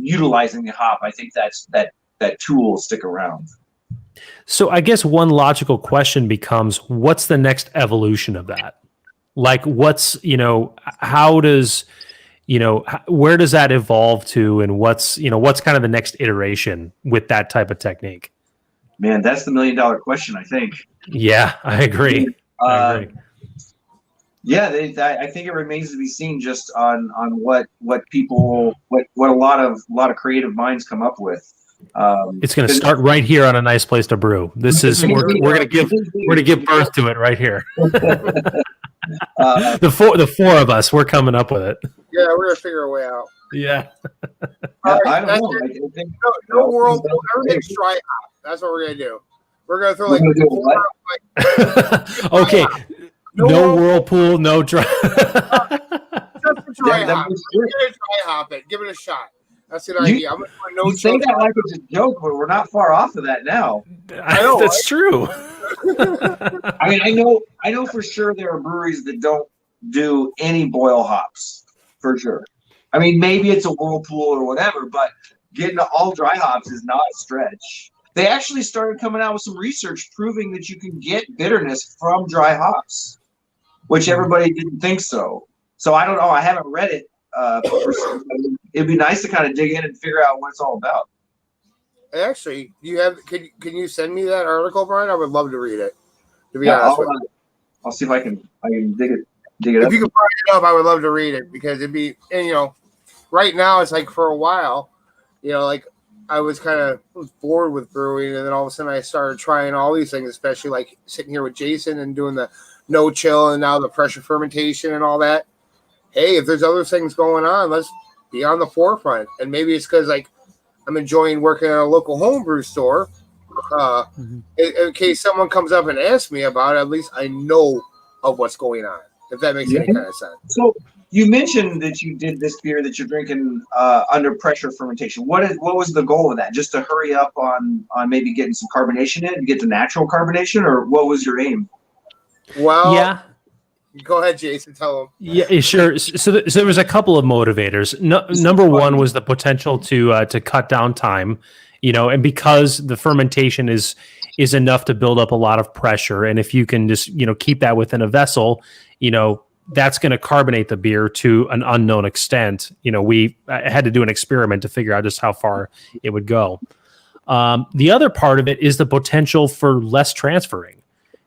utilizing the hop, I think that tool will stick around. So I guess one logical question becomes, what's the next evolution of that? Like, what's, how does, where does that evolve to, and what's kind of the next iteration with that type of technique? Man, that's the $1 million question, I think. Yeah, I agree. Yeah, I think it remains to be seen just on what a lot of creative minds come up with. It's going to start right here on A Nice Place to Brew. This is we're going to give birth to it right here. The four of us, we're coming up with it. Yeah, we're gonna figure a way out. Yeah. I don't know. No world, everything's dry hop. That's what we're gonna do. We're gonna throw Okay. No whirlpool, no dry. Just a dry hop. We're gonna dry hop it. Give it a shot. That's an idea. I'm gonna put no. You say that like it's a joke, but we're not far off of that now. I know that's true. I mean, I know for sure there are breweries that don't do any boil hops, for sure. I mean, maybe it's a whirlpool or whatever, but getting to all dry hops is not a stretch. They actually started coming out with some research proving that you can get bitterness from dry hops, which everybody didn't think so. So I don't know. I haven't read it. It'd be nice to kind of dig in and figure out what it's all about. Actually, can you send me that article, Brian? I would love to read it. To be honest with you. I'll see if I can dig it If up. you can find it up, I would love to read it, because it'd be, and right now it's like, for a while, like I was kind of bored with brewing, and then all of a sudden I started trying all these things, especially like sitting here with Jason and doing the no chill and now the pressure fermentation and all that. Hey, if there's other things going on, let's be on the forefront. And maybe it's because like I'm enjoying working at a local homebrew store. In case someone comes up and asks me about it, at least I know of what's going on, if that makes any kind of sense. So you mentioned that you did this beer that you're drinking under pressure fermentation. What was the goal of that? Just to hurry up on maybe getting some carbonation in, get the natural carbonation, or what was your aim? Well, yeah. Go ahead, Jason. Tell them. Yeah, sure. So there was a couple of motivators. Number one was the potential to cut down time, and because the fermentation is enough to build up a lot of pressure, and if you can just keep that within a vessel, that's going to carbonate the beer to an unknown extent. I had to do an experiment to figure out just how far it would go. The other part of it is the potential for less transferring.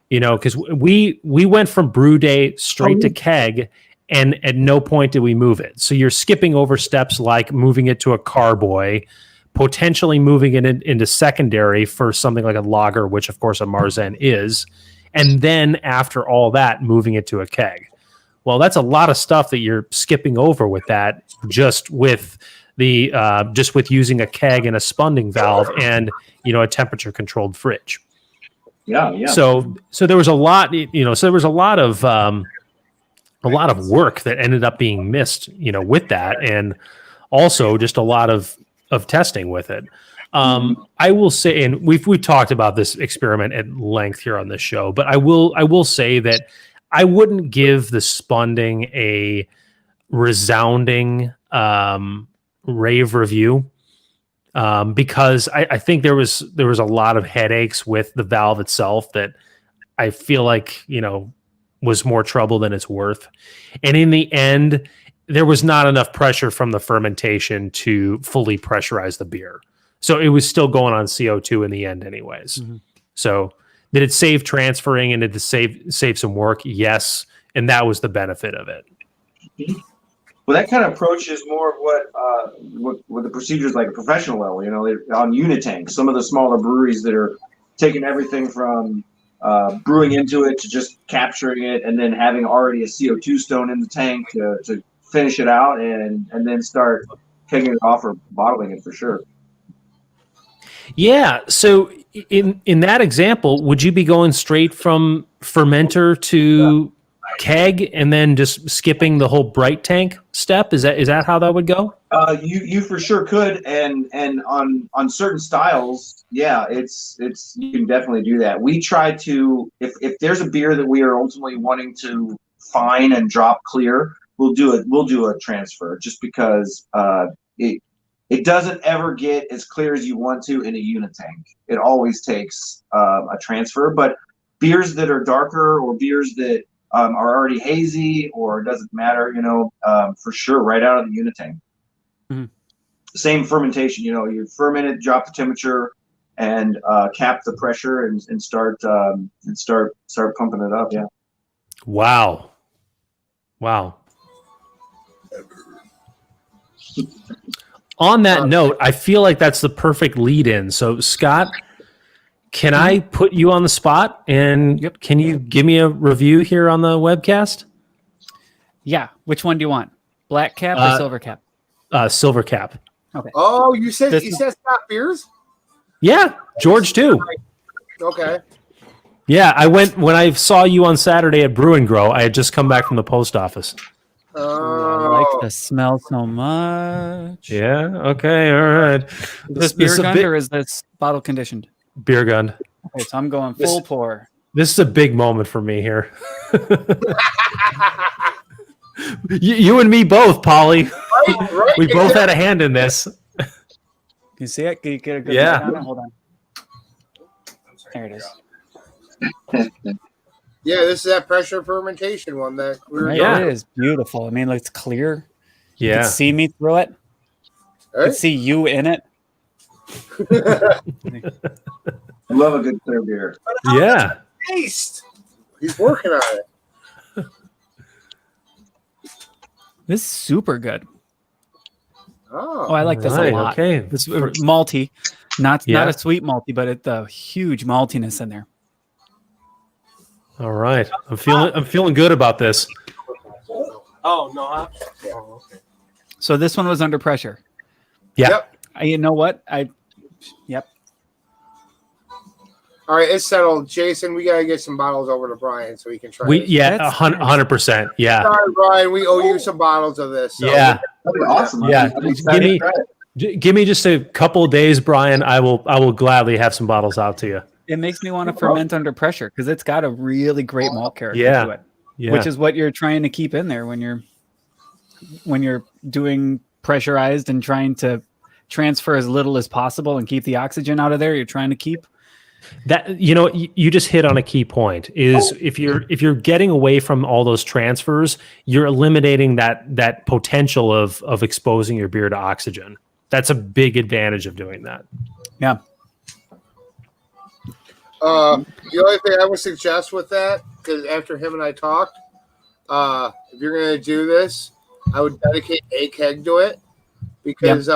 Because we went from brew day straight to keg, and at no point did we move it. So you're skipping over steps like moving it to a carboy, potentially moving it into secondary for something like a lager, which of course a Marzen is, and then after all that, moving it to a keg. Well, that's a lot of stuff that you're skipping over with that, just with using a keg and a spunding valve and a temperature controlled fridge. Yeah. So there was a lot, so there was a lot of work that ended up being missed, with that, and also just a lot of testing with it. I will say, and we've talked about this experiment at length here on this show, but I will say that I wouldn't give the spunding a resounding rave review. Because I think there was a lot of headaches with the valve itself that I feel like, was more trouble than it's worth. And in the end, there was not enough pressure from the fermentation to fully pressurize the beer. So it was still going on CO2 in the end anyways. Mm-hmm. So did it save transferring, and did it save some work? Yes. And that was the benefit of it. Well, that kind of approach is more of what the procedures like a professional level. You know, on Unitank, some of the smaller breweries that are taking everything from brewing into it to just capturing it, and then having already a CO2 stone in the tank to finish it out, and then start taking it off or bottling it for sure. Yeah. So in that example, would you be going straight from fermenter to keg and then just skipping the whole bright tank step? Is that how that would go? You for sure could, and on certain styles, yeah, it's you can definitely do that. We try to, if there's a beer that we are ultimately wanting to fine and drop clear, we'll do a transfer, just because it doesn't ever get as clear as you want to in a unitank. It always takes a transfer. But beers that are darker, or beers that are already hazy, or it doesn't matter, for sure, right out of the unitank. Mm-hmm. Same fermentation, you ferment it, drop the temperature, and cap the pressure, and start pumping it up. Yeah. Wow. On that note, I feel like that's the perfect lead in. So, Scott, can I put you on the spot, and can you give me a review here on the webcast? Yeah. Which one do you want? Black cap or silver cap? Silver cap. Okay. Oh, you said Scott beers? Yeah, George too. Okay. Yeah, I went when I saw you on Saturday at Brew and Grow. I had just come back from the post office. I like the smell so much. Yeah. Okay. All right. Is this beer gunned or is this bottle conditioned? Beer gun. Okay, so I'm going full pour. This is a big moment for me here. you and me both, Polly. Right. We both had a hand in this. Can you see it? Can you get a good Yeah. look on it? Hold on. There it is. Yeah, this is that pressure fermentation one that we were Right, Yeah. it is beautiful. I mean, it's clear. You Yeah. can see me through it. You Right? can see you in it. I love a good clear beer. Yeah. Taste. He's working on it. This is super good. Oh, Oh, I like this Right, a lot. okay. It's malty, not Yeah. a sweet malty, but it's a huge maltiness in there. All right. I'm feeling good about this. oh no. So this one was under pressure. Yeah. Yep. You know what? Yep. All right, it's settled. Jason, we gotta get some bottles over to Brian so he can try. this. That's 100%. Yeah. Sorry, Brian, we owe you some bottles of this. So Yeah. That'd be awesome. Yeah. I'm excited to try it. Give me just a couple of days, Brian. I will gladly have some bottles out to you. It makes me want to ferment under pressure because it's got a really great malt character Yeah. to it, Yeah. which is what you're trying to keep in there when you're doing pressurized and trying to transfer as little as possible and keep the oxygen out of there. You're trying to keep. That you just hit on a key point is if you're getting away from all those transfers, you're eliminating that potential of exposing your beer to oxygen. That's a big advantage of doing that. Yeah. the only thing I would suggest with that, because after him and I talked, if you're gonna do this, I would dedicate a keg to it because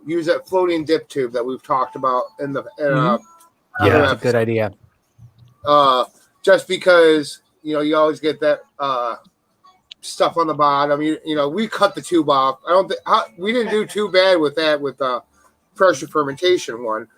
use that floating dip tube that we've talked about in the Yeah, that's a good idea. Just because you always get that stuff on the bottom. We cut the tube off. I don't think we didn't do too bad with that with the pressure fermentation one.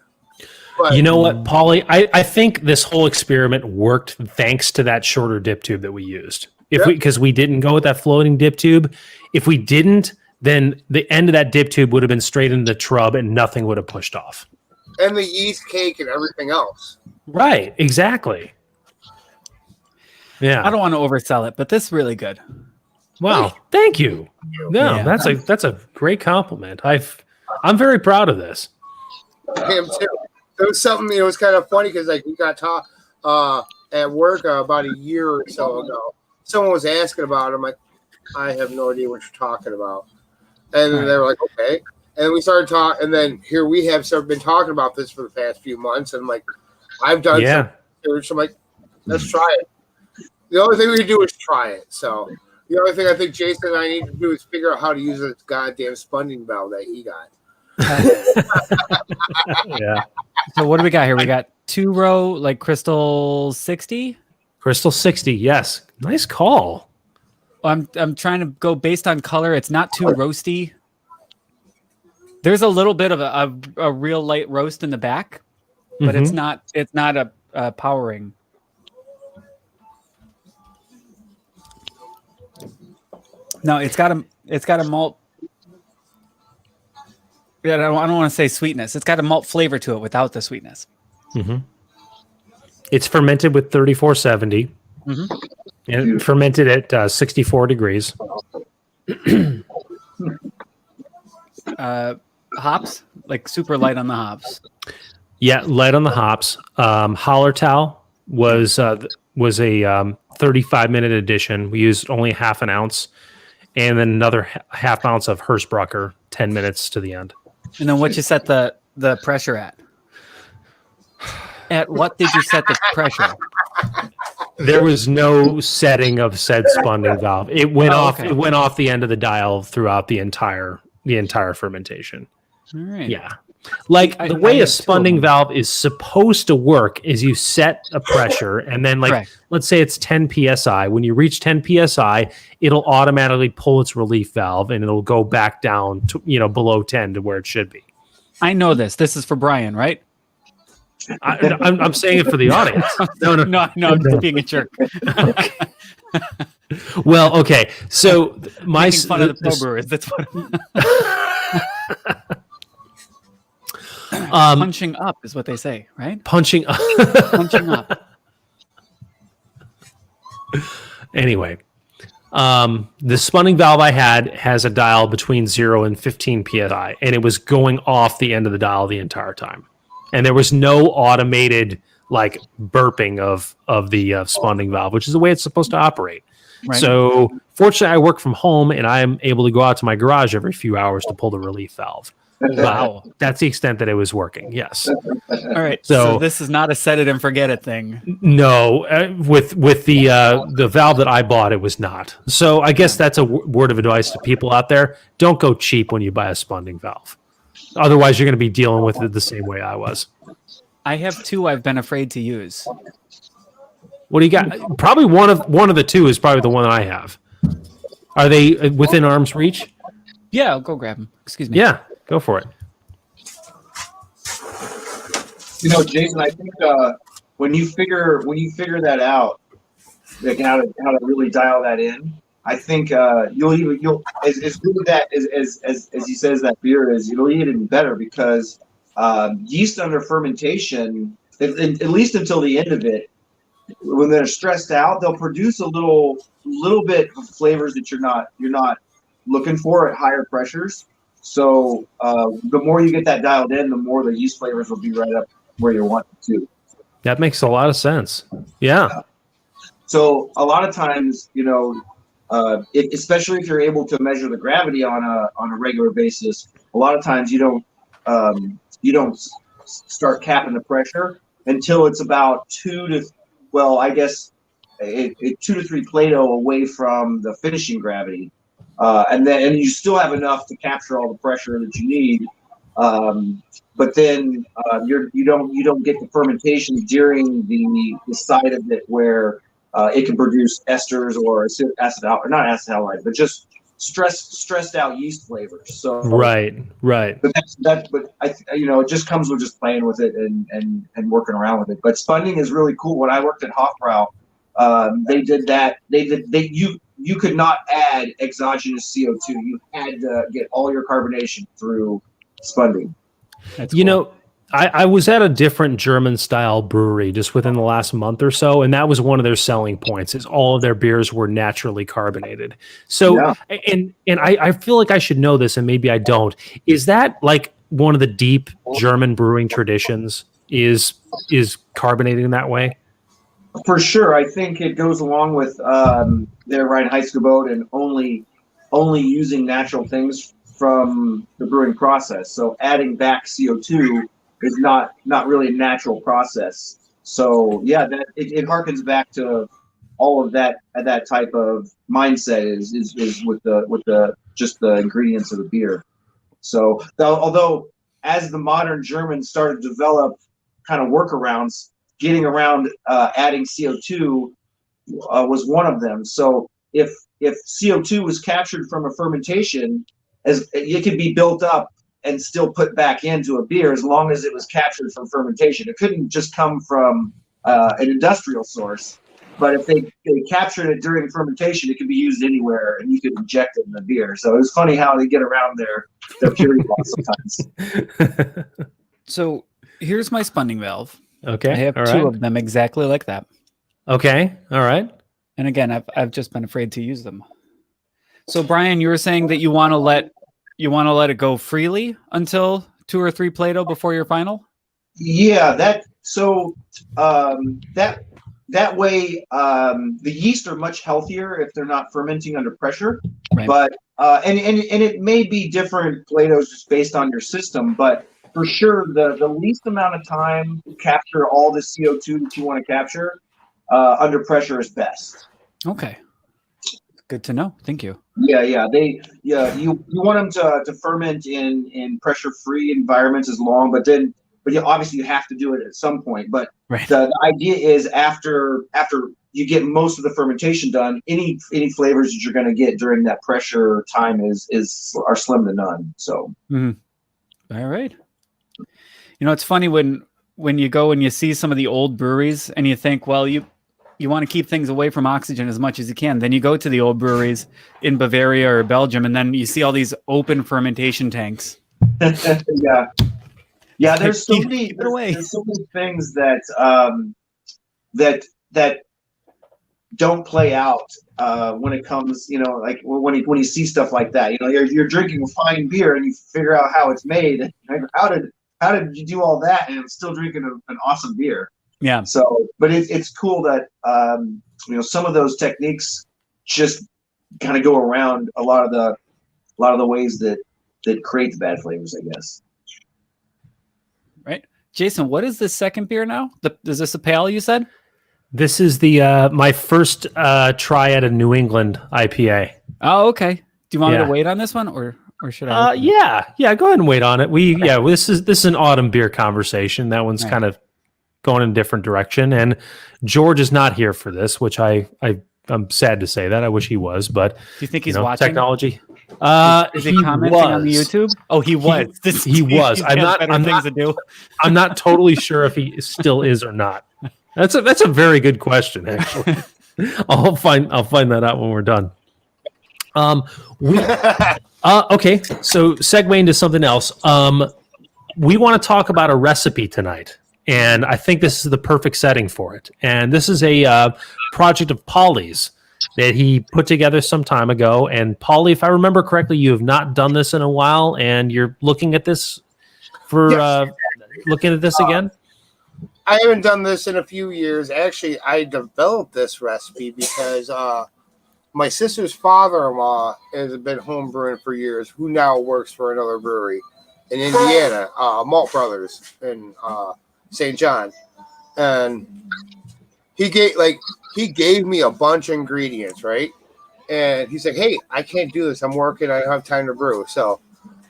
But You know what, Paulie? I think this whole experiment worked thanks to that shorter dip tube that we used. Because we didn't go with that floating dip tube. If we didn't, then the end of that dip tube would have been straight into the trub and nothing would have pushed off. and the yeast cake and everything else. Right, exactly. Yeah. I don't want to oversell it, but this is really good. Wow. Thank you. No, Yeah. that's a great compliment. I'm very proud of this. Him too. It was something. It was kind of funny because we got taught at work about a year or so ago. Someone was asking about it. I'm like, I have no idea what you're talking about. And then they were like, okay. And we started talking. And then here we have been talking about this for the past few months. And I've done some research. I'm like, let's try it. The only thing we can do is try it. So The only thing I think Jason and I need to do is figure out how to use this goddamn spunding valve that he got. Yeah. So what do we got here? We got 2-row like Crystal 60. Crystal 60. Yes. Nice call. I'm trying to go based on color. It's not too roasty. There's a little bit of a real light roast in the back, but it's not a powering. No, it's got a malt. Yeah, I don't want to say sweetness. It's got a malt flavor to it without the sweetness. Mm-hmm. It's fermented with 3470. And fermented at 64 degrees. Hops, like super light on the hops. Yeah, light on the hops. Hallertau was a 35-minute addition. We used only half an ounce, and then another half ounce of Hirschbrucker, 10 minutes to the end. And then what you set the pressure at? At what did you set the pressure? There was no setting of said spunding valve. It went off. Okay. It went off the end of the dial throughout the entire fermentation. All right. Yeah. Like the way a have two of spunding them. valve is supposed to work is you set a pressure and then Correct. let's say it's 10 psi. When you reach 10 psi, it'll automatically pull its relief valve and it'll go back down to below 10 to where it should be. I know this. This is for Brian, right? I'm saying it for the audience. No. No, I'm just being a jerk. Well, okay. So Making fun of the pro brewers. That's what. Punching up is what they say, right? punching up. Punching up. Anyway, the spunding valve I had has a dial between 0 and 15 psi, and it was going off the end of the dial the entire time. And there was no automated burping of the spunding valve, which is the way it's supposed to operate. Right. So fortunately, I work from home, and I am able to go out to my garage every few hours to pull the relief valve. Wow. That's the extent that it was working. Yes. All right. So- So this is not a set it and forget it thing. No, with the valve that I bought, it was not. So I guess that's a word of advice to people out there: don't go cheap when you buy a spunding valve. Otherwise, you're going to be dealing with it the same way I was. I have two I've been afraid to use. What do you got? Probably one of the two is probably the one that I have. Are they within arm's reach? Yeah, I'll go grab them. Excuse me. Yeah, go for it. Jason, I think when you figure that out, like how to really dial that in, I think you'll as good as that as he says that beer is, you'll eat it even better because yeast under fermentation, at least until the end of it, when they're stressed out, they'll produce a little bit of flavors that you're not looking for at higher pressures. So the more you get that dialed in, the more the yeast flavors will be right up where you want them to. That makes a lot of sense. Yeah. So a lot of times, especially if you're able to measure the gravity on a regular basis, a lot of times you don't start capping the pressure until it's about 2 to 3 Plato away from the finishing gravity, and you still have enough to capture all the pressure that you need. But then you don't get the fermentation during the side of it where it can produce esters or not acid halide, but just stressed out yeast flavors. So Right. But it just comes with just playing with it and working around with it. But spunding is really cool. When I worked at Hofbrau, they did that. You could not add exogenous CO2. You had to get all your carbonation through spunding. That's cool. I was at a different German style brewery just within the last month or so, and that was one of their selling points is all of their beers were naturally carbonated. So, Yeah. and I feel like I should know this, and maybe I don't. Is that like one of the deep German brewing traditions? Is carbonating that way? For sure, I think it goes along with their Reinheitsgebot and only using natural things from the brewing process. So adding back CO2 is not really a natural process. So yeah, it harkens back to all of that type of mindset is with the just the ingredients of the beer. So although as the modern Germans started to develop kind of workarounds, getting around adding CO2 was one of them. So if CO2 was captured from a fermentation, as it could be built up and still put back into a beer as long as it was captured from fermentation. It couldn't just come from an industrial source, but if they captured it during fermentation, it could be used anywhere and you could inject it in the beer. So it was funny how they get around their purity laws sometimes. So here's my spunding valve. Okay. I have all two right. of them exactly like that. Okay. All right. And again, I've just been afraid to use them. So Brian, you were saying that you want to let it go freely until 2 or 3 Plato before your final? Yeah, that way the yeast are much healthier if they're not fermenting under pressure. Right. But and it may be different Platos just based on your system, but for sure the least amount of time to capture all the CO2 that you want to capture under pressure is best. Okay. Good to know. Thank you. Yeah. You want them to ferment in pressure-free environments as long, but obviously you have to do it at some point. But right. the idea is after you get most of the fermentation done, any flavors that you're going to get during that pressure time are slim to none. So. Mm-hmm. All right. You know, it's funny when you go and you see some of the old breweries and you think, well, you want to keep things away from oxygen as much as you can. Then you go to the old breweries in Bavaria or Belgium, and then you see all these open fermentation tanks. Yeah. There's so many things that that don't play out when it comes, like when you see stuff like that. You're drinking a fine beer and you figure out how it's made. How did you do all that and I'm still drinking an awesome beer? Yeah. So, but it's cool that some of those techniques just kind of go around a lot of the ways that create the bad flavors, I guess. Right, Jason. What is this second beer now? Is this a pale? You said this is the my first try at a New England IPA. Oh, okay. Do you want me to wait on this one or should I? Yeah. Go ahead and wait on it. This is an autumn beer conversation. That one's kind of going in a different direction. And George is not here for this, which I'm sad to say that. I wish he was, but do you think he's watching technology? Is he commenting on the YouTube? Oh, he was. He was. I'm not totally sure if he still is or not. That's a very good question, actually. I'll find that out when we're done. Okay, so segue into something else. We want to talk about a recipe tonight, and I think this is the perfect setting for it. And this is a project of Polly's that he put together some time ago. And Polly, if I remember correctly, you have not done this in a while, and you're looking at this again. I haven't done this in a few years. Actually, I developed this recipe because my sister's father-in-law has been home brewing for years, who now works for another brewery in Indiana, Malt Brothers in St. John. And he gave me a bunch of ingredients, right? And he's like, hey, I can't do this. I'm working. I don't have time to brew. So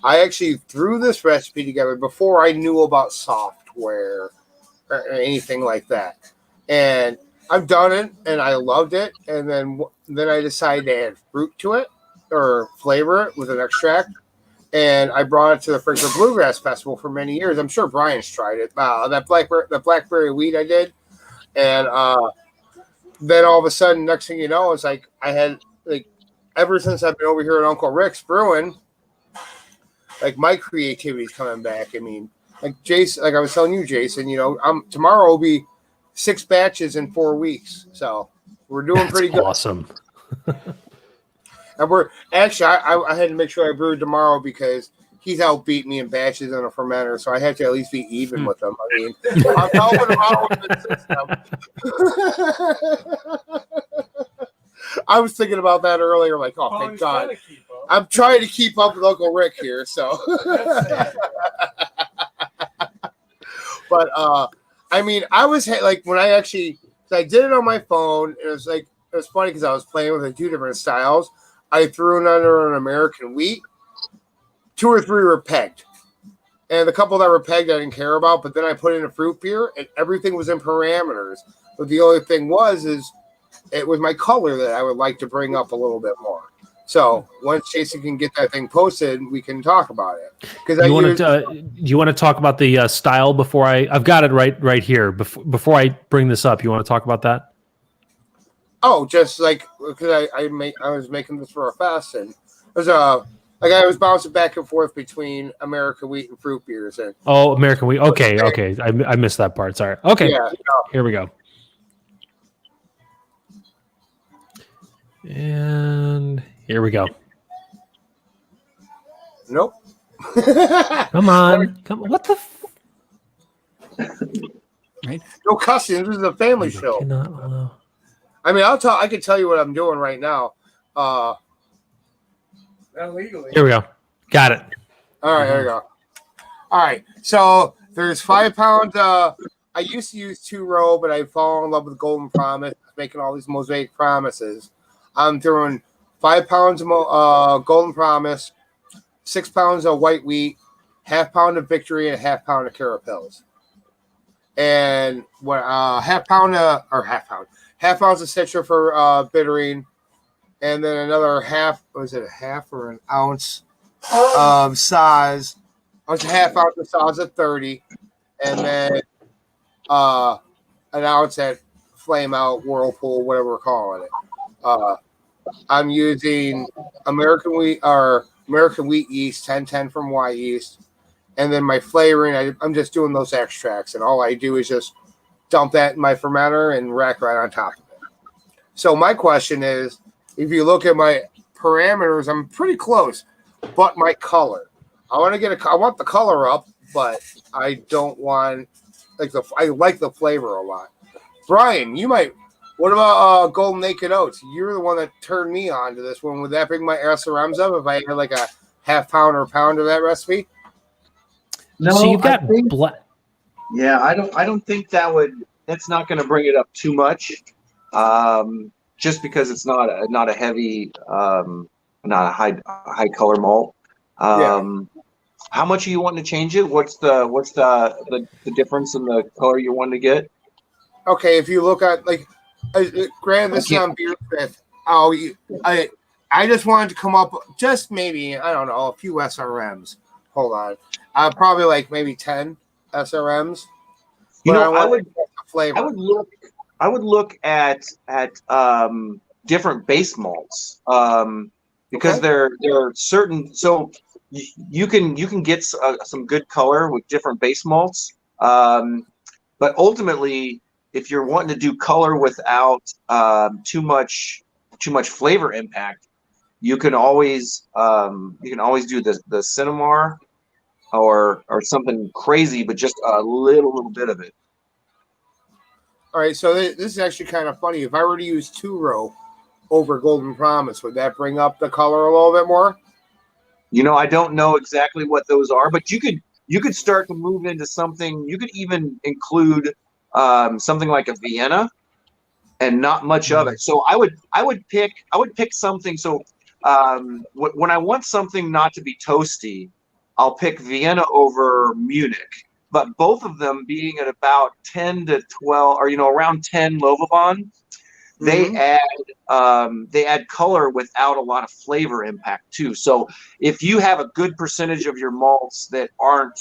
I actually threw this recipe together before I knew about software or anything like that. And I've done it, and I loved it. And then I decided to add fruit to it or flavor it with an extract. And I brought it to the Frankfurt Bluegrass Festival for many years. I'm sure Brian's tried it. The blackberry wheat I did. And then all of a sudden, next thing you know, it's like I had, ever since I've been over here at Uncle Rick's brewing, my creativity's coming back. I mean, Jason, I was telling you, Jason, tomorrow will be 6 batches in 4 weeks. So we're doing pretty good. Awesome. And we're actually, I had to make sure I brewed tomorrow because he's outbeat me in batches in a fermenter, so I had to at least be even with him. I mean, I'm helping him out with the system. I was thinking about that earlier, oh, thank God. I'm trying to keep up with Uncle Rick here, so. But, I mean, I was when I did it on my phone, it was it was funny because I was playing with the two different styles. I threw it under an American wheat. 2 or 3 were pegged. And the couple that were pegged I didn't care about, but then I put in a fruit beer and everything was in parameters. But the only thing is it was my color that I would like to bring up a little bit more. So once Jason can get that thing posted, we can talk about it. Because you want to talk about the style before I've got it right here. Before I bring this up, you want to talk about that? Oh, just like because I was making this for a fest and there's I was bouncing back and forth between American wheat and fruit beers. And American wheat. Okay. I missed that part. Sorry. Okay. Yeah, here we go. And here we go. Nope. Come on. What the? Right. No cussing. This is a family show. I mean, I can tell you what I'm doing right now. Legally. Here we go. Got it. All right, there we go. All right, so there's 5 pounds. I used to use 2-row, but I fall in love with Golden Promise, making all these mosaic promises. I'm throwing 5 pounds of Golden Promise, 6 pounds of white wheat, half pound of Victory, and a half pound of Carapils. And what half ounce of Citra for bittering. And then another half, was it a half or an ounce of Saz? It was a half ounce of Saz at 30. And then an ounce at Flame Out, Whirlpool, whatever we're calling it. I'm using American wheat yeast, 1010 from Y Yeast. And then my flavoring, I'm just doing those extracts. And all I do is just dump that in my fermenter and rack right on top of it. So my question is, if you look at my parameters, I'm pretty close, but my color. I want the color up, but I don't want I like the flavor a lot. Brian, what about Golden Naked Oats? You're the one that turned me on to this one. Would that bring my SRMs up if I had like a half pound or a pound of that recipe? No, so you've got Yeah, I don't think that's not going to bring it up too much. Just because it's not a heavy, not a high color malt. How much are you wanting to change it? What's the difference in the color you want to get? Okay, if you look at granted, this is on Beer Fifth. I just wanted to come up just maybe I don't know a few SRMs. Hold on, probably maybe 10 SRMs. You know, I would look at different base malts because there are certain. So you can get some good color with different base malts, but ultimately, if you're wanting to do color without too much flavor impact, you can always do the Cinnamar or something crazy, but just a little bit of it. All right, so this is actually kind of funny. If I were to use 2-row over Golden Promise, would that bring up the color a little bit more? You know, I don't know exactly what those are, but you could start to move into something. You could even include something like a Vienna, and not much of it. So I would pick something. So when I want something not to be toasty, I'll pick Vienna over Munich. But both of them being at about 10 to 12, or around 10 Lovabond, they add color without a lot of flavor impact too. So if you have a good percentage of your malts that aren't,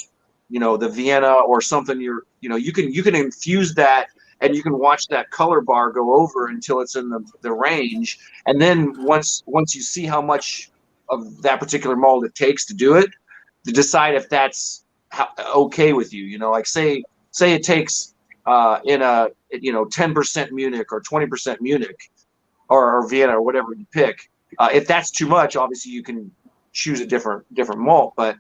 the Vienna or something, you can infuse that, and you can watch that color bar go over until it's in the range. And then once you see how much of that particular malt it takes to do it, to decide if that's okay with you. Say it takes in a 10% Munich or 20% Munich or Vienna or whatever you pick. If that's too much, obviously you can choose a different malt. But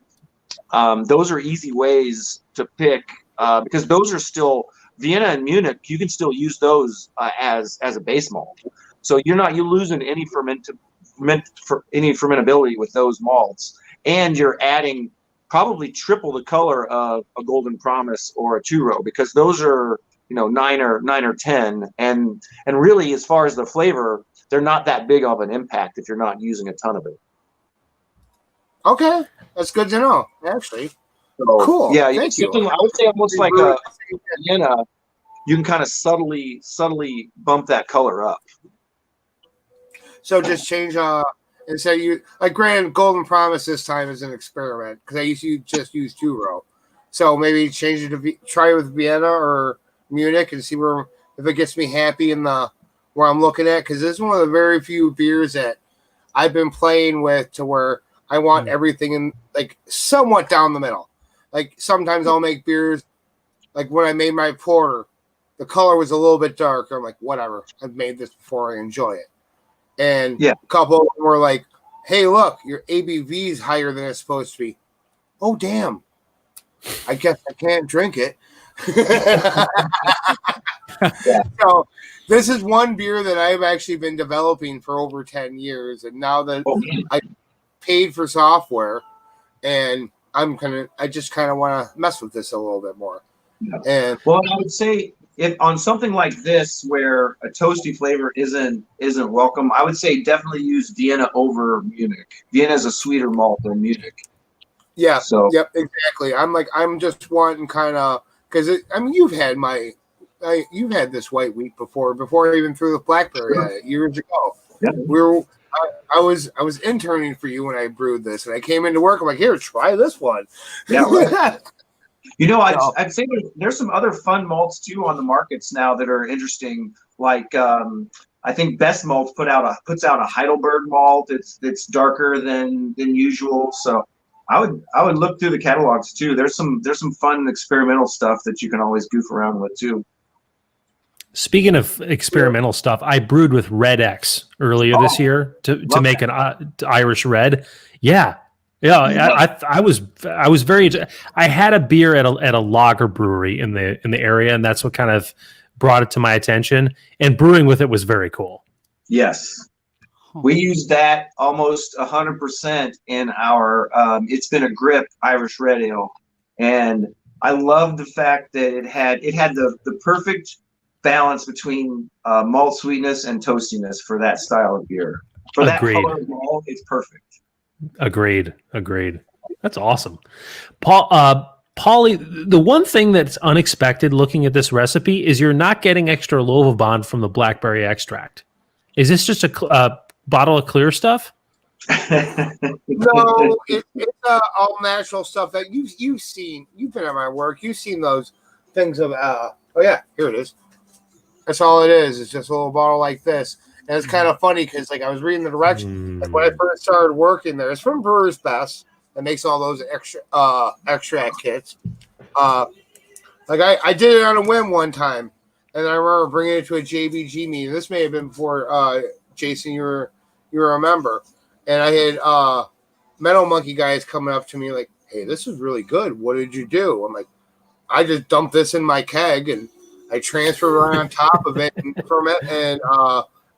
those are easy ways to pick because those are still Vienna and Munich. You can still use those as a base malt. So you're losing any fermentability with those malts, and you're adding probably triple the color of a Golden Promise or a 2-row, because those are 9 or 10, and really, as far as the flavor, they're not that big of an impact if you're not using a ton of it. Okay, that's good to know. Actually, So, cool. Yeah, Thank you. I would say almost like a Vienna. You can kind of subtly bump that color up. So just change and say you like Grand Golden Promise this time is an experiment because I used to just use 2-row. So maybe change it to try it with Vienna or Munich and see if it gets me happy in the where I'm looking at, because this is one of the very few beers that I've been playing with to where I want everything in like somewhat down the middle. Like sometimes I'll make beers like when I made my porter, the color was a little bit darker. I'm like, whatever, I've made this before, I enjoy it. And a couple of them were like, hey, look, your ABV is higher than it's supposed to be. Oh, damn. I guess I can't drink it. So this is one beer that I've actually been developing for over 10 years. And now that I paid for software and I just kind of want to mess with this a little bit more. And well, I would say if on something like this where a toasty flavor isn't welcome, I would say definitely use Vienna over Munich. Vienna is a sweeter malt than Munich. Yeah. So yep, exactly. I'm just wanting kind of because you've had this white wheat before I even threw the blackberry at it years ago. Yeah. I was interning for you when I brewed this, and I came into work. I'm like, here, try this one. Yeah. Right. I'd say there's some other fun malts too on the markets now that are interesting. Like I think Best Malts puts out a Heidelberg malt that's darker than usual. So I would look through the catalogs too. There's some fun experimental stuff that you can always goof around with too. Speaking of experimental stuff, I brewed with Red X earlier this year to make an Irish red. Yeah. I was very. I had a beer at a lager brewery in the area, and that's what kind of brought it to my attention. And brewing with it was very cool. Yes, we used that almost 100% in our. It's been a grip Irish red ale, and I love the fact that it had the perfect balance between malt sweetness and toastiness for that style of beer. For that color of malt, it's perfect. Agreed. That's awesome. Paulie, the one thing that's unexpected looking at this recipe is you're not getting extra Lovibond from the blackberry extract. Is this just a bottle of clear stuff? No, it's all natural stuff that you've seen. You've been at my work. You've seen those things of oh yeah, here it is. That's all it is. It's just a little bottle like this. And it's kind of funny because, like, I was reading the directions. Like when I first started working there, it's from Brewer's Best that makes all those extract kits. Like I did it on a whim one time, and I remember bringing it to a JBG meeting. This may have been before Jason, you remember. And I had Metal Monkey guys coming up to me like, "Hey, this is really good. What did you do?" I'm like, "I just dumped this in my keg and I transferred right on top of it and ferment and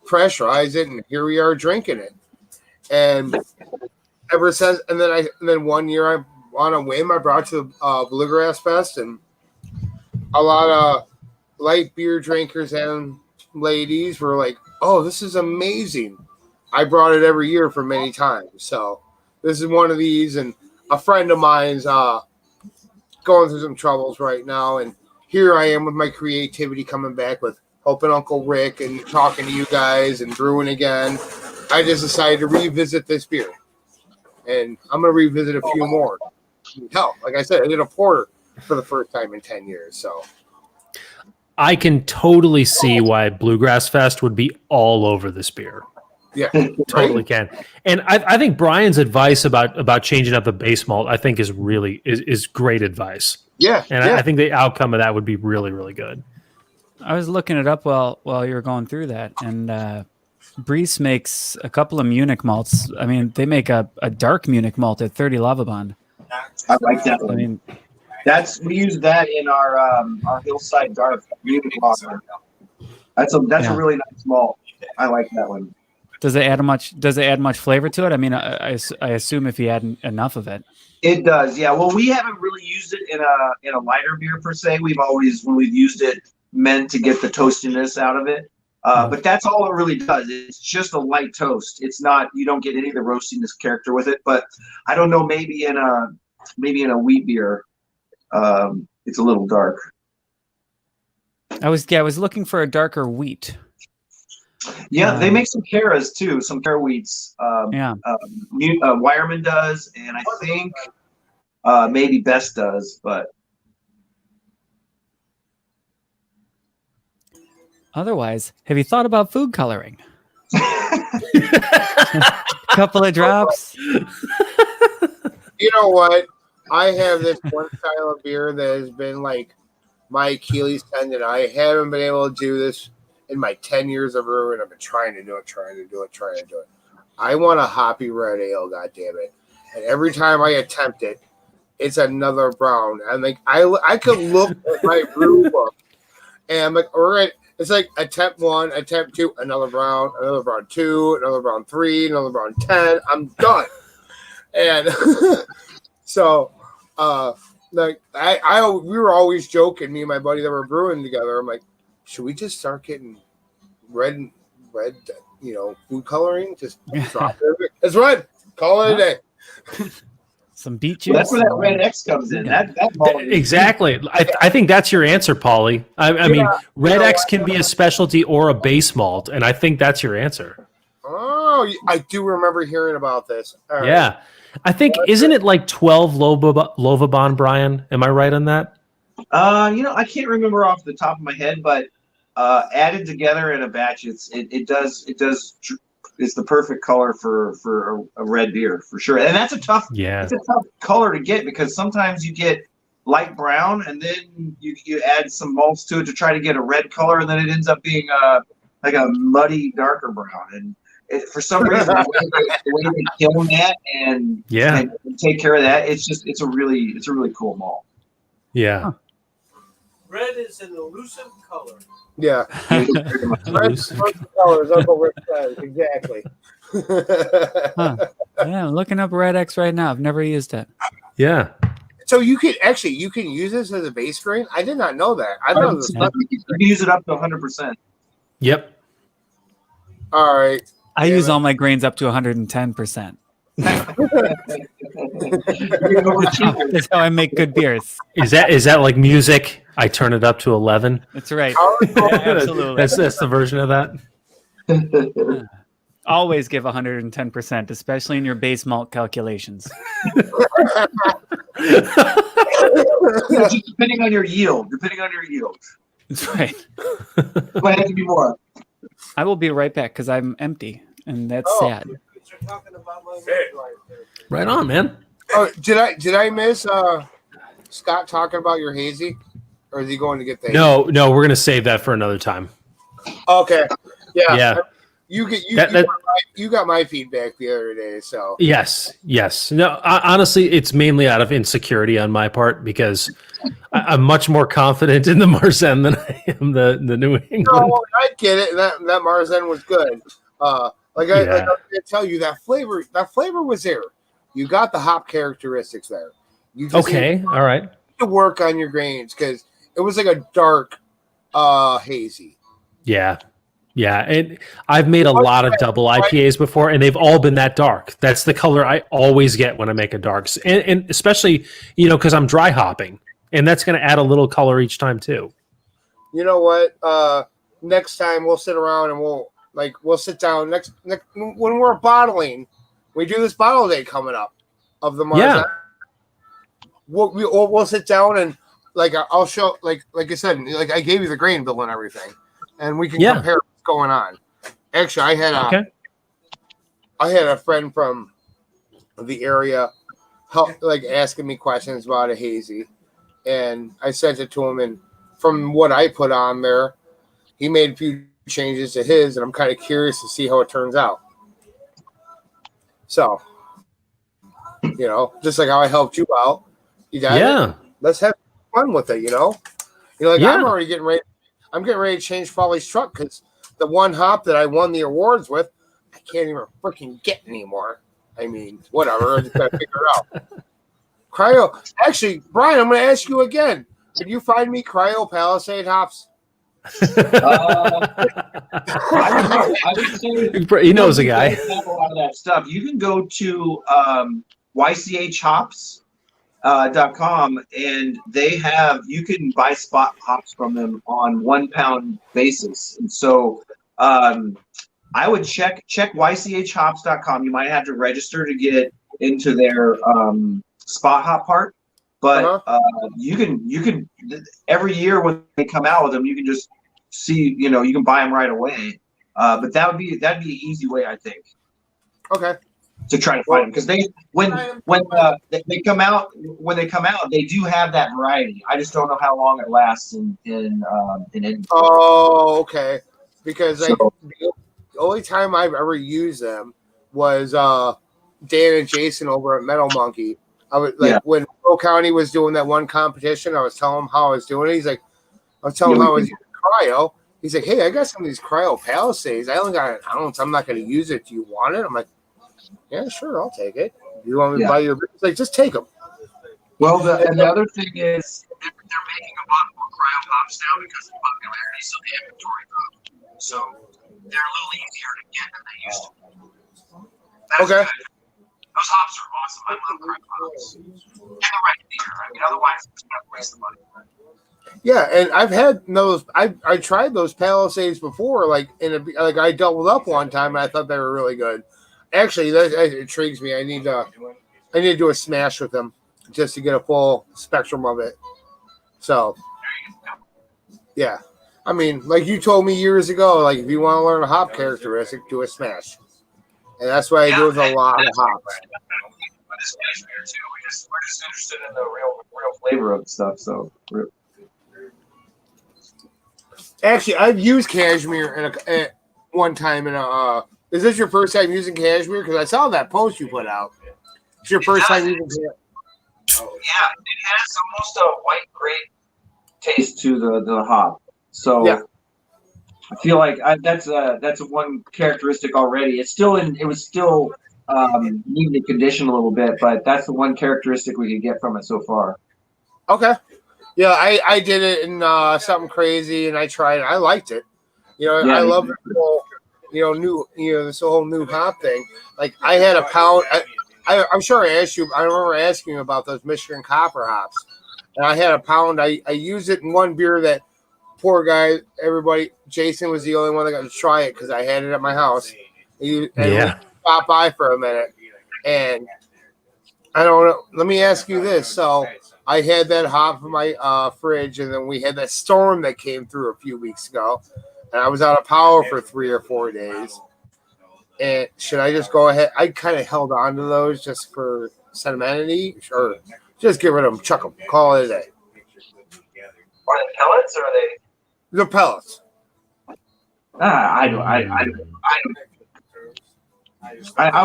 pressurize it, and here we are drinking it." And ever since, and then one year I on a whim I brought to Bluegrass Fest, and a lot of light beer drinkers and ladies were like, "Oh, this is amazing." I brought it every year for many times, so this is one of these. And a friend of mine's going through some troubles right now, and here I am with my creativity coming back with helping Uncle Rick and talking to you guys and brewing again. I just decided to revisit this beer, and I'm going to revisit a few more. Hell, like I said, I did a porter for the first time in 10 years. So I can totally see why Bluegrass Fest would be all over this beer. Yeah, totally can. And I think Brian's advice about changing up the base malt, I think is great advice. Yeah. And I think the outcome of that would be really, really good. I was looking it up while you were going through that, and Brees makes a couple of Munich malts. I mean, they make a dark Munich malt at 30 Lovibond. I like that one. I mean, we use that in our Hillside Dark Munich lager. That's a really nice malt. I like that one. Does it add much flavor to it? I mean, I assume if you add enough of it. It does, yeah. Well, we haven't really used it in a lighter beer per se. We've always, when we've used it, meant to get the toastiness out of it. But that's all it really does. It's just a light toast. It's not, you don't get any of the roastiness character with it. But I don't know, maybe in a wheat beer, it's a little dark. I was looking for a darker wheat. Yeah, they make some Caras too, some Cara wheats. Wireman does, and I think maybe Best does, but otherwise, have you thought about food coloring? Couple of drops. You know what? I have this one style of beer that has been like my Achilles tendon. I haven't been able to do this in my 10 years of brewing. I've been trying to do it. I want a hoppy red ale, goddammit. And every time I attempt it, it's another brown. I'm like, I could look at my brew book and I'm like, all right, it's like attempt 1, attempt 2, another brown 2, another brown 3, another brown 10. I'm done. And so, like we were always joking, me and my buddy that were brewing together. I'm like, should we just start getting red, food coloring? Just drop it. It's red. Call it a day. Some beet juice. That's where that Red X comes in. Exactly. I think that's your answer, Paulie. I mean, Red X can be a specialty or a base malt, and I think that's your answer. Oh, I do remember hearing about this. All right. Yeah. I think, isn't it like 12 Lovabond, Brian? Am I right on that? I can't remember off the top of my head, but added together in a batch, it's the perfect color for a red beer for sure. And that's a tough color to get, because sometimes you get light brown and then you add some malts to it to try to get a red color, and then it ends up being like a muddy darker brown. And for some reason, the way they kill that and take care of that, it's a really cool malt. Yeah. Huh. Red is an elusive color. Yeah. Red colors, Uncle Rick says. Exactly. Yeah, I'm looking up Red X right now. I've never used it. Yeah. So you can use this as a base grain? I did not know that. I thought it was you can use it up to 100%. Yep. All right. I use all my grains up to 110%. That's how I make good beers. Is that like music? I turn it up to 11. That's right. Yeah, absolutely. That's the version of that. Always give 110%, especially in your base malt calculations. Just depending on your yield. That's right. Might have to be more. I will be right back because I'm empty, and that's sad. Right on, man. Oh, did I miss Scott talking about your hazy, or is he going to get that? No, we're gonna save that for another time. Okay. Yeah. Yeah. You got my feedback the other day, so Yes. No, honestly, it's mainly out of insecurity on my part, because I'm much more confident in the Marzen than I am the New England. No, I get it. That Marzen was good. I tell you, that flavor was there. You got the hop characteristics there. You just Okay, all right. to work on your grains, because it was like a dark hazy. Yeah, and I've made a lot of double IPAs before, and they've all been that dark. That's the color I always get when I make a darks, and especially because I'm dry hopping, and that's going to add a little color each time too. You know what? Next time we'll sit around and we'll sit down next when we're bottling. We do this bottle day coming up of the Marzen. Yeah. We'll sit down and I'll show like I said, I gave you the grain bill and everything, and we can compare what's going on. Actually, I had a friend from the area asking me questions about a hazy, and I sent it to him, and from what I put on there, he made a few changes to his, and I'm kind of curious to see how it turns out. So, just like how I helped you out, you guys, let's have fun with it. I'm already getting ready. I'm getting ready to change Folly's truck because the one hop that I won the awards with, I can't even freaking get anymore. I mean, whatever. I just gotta figure it out. Cryo. Actually, Brian, I'm going to ask you again. Can you find me Cryo Palisade hops? I would say He knows a guy. have a lot of that stuff. You can go to YCHhops.com and you can buy spot hops from them on 1 pound basis. And so I would check YCHhops.com. You might have to register to get into their spot hop part, but you can every year when they come out with them, you can just see, you can buy them right away. But that'd be an easy way, I think. Okay. To try to find them, because when they come out, they do have that variety. I just don't know how long it lasts in India. Oh, okay. Because the only time I've ever used them was Dan and Jason over at Metal Monkey. I was when Will County was doing that one competition, I was telling him how I was doing it. I was telling him how I was using cryo. He's like, "Hey, I got some of these cryo Palisades. I only got an ounce. I'm not going to use it. Do you want it?" I'm like, "Yeah, sure, I'll take it. You want me to buy your?" He's like, "Just take them." Well, the other thing is they're making a lot more cryo hops now because of the popularity, so the inventory dropped. So they're a little easier to get than they used to be. That's Okay. good. Those hops are awesome. I love cryo hops. And the right beer. I mean, otherwise it's going to waste the money. Yeah, and I've had those. I tried those Palisades before. Like I doubled up one time, and I thought they were really good. Actually, that intrigues me. I need to do a smash with them just to get a full spectrum of it. So, yeah. I mean, like you told me years ago, like if you want to learn a hop characteristic, do a smash. And that's what I do with a lot of hops. With this smash beer too, we're just interested in the real flavor of the stuff. So. Actually, I've used cashmere at one time in a. Is this your first time using cashmere? Because I saw that post you put out. It's your first time using cashmere. Yeah, it has almost a white grape taste to the hop. So yeah. I feel like that's one characteristic already. It was still needing to condition a little bit, but that's the one characteristic we could get from it so far. Okay. Yeah, I did it in something crazy, and I tried it. I liked it. I love the whole, this whole new hop thing. Like I had a pound. I'm sure I asked you. I remember asking you about those Michigan copper hops, and I had a pound. I used it in one beer that poor guy. Everybody, Jason was the only one that got to try it because I had it at my house. We stopped by for a minute, and I don't know. Let me ask you this. So I had that hop in my fridge, and then we had that storm that came through a few weeks ago, and I was out of power for 3 or 4 days. And should I just go ahead? I kind of held on to those just for sentimentality, or just get rid of them, chuck them, call it a day. Are they pellets or are they? The pellets. I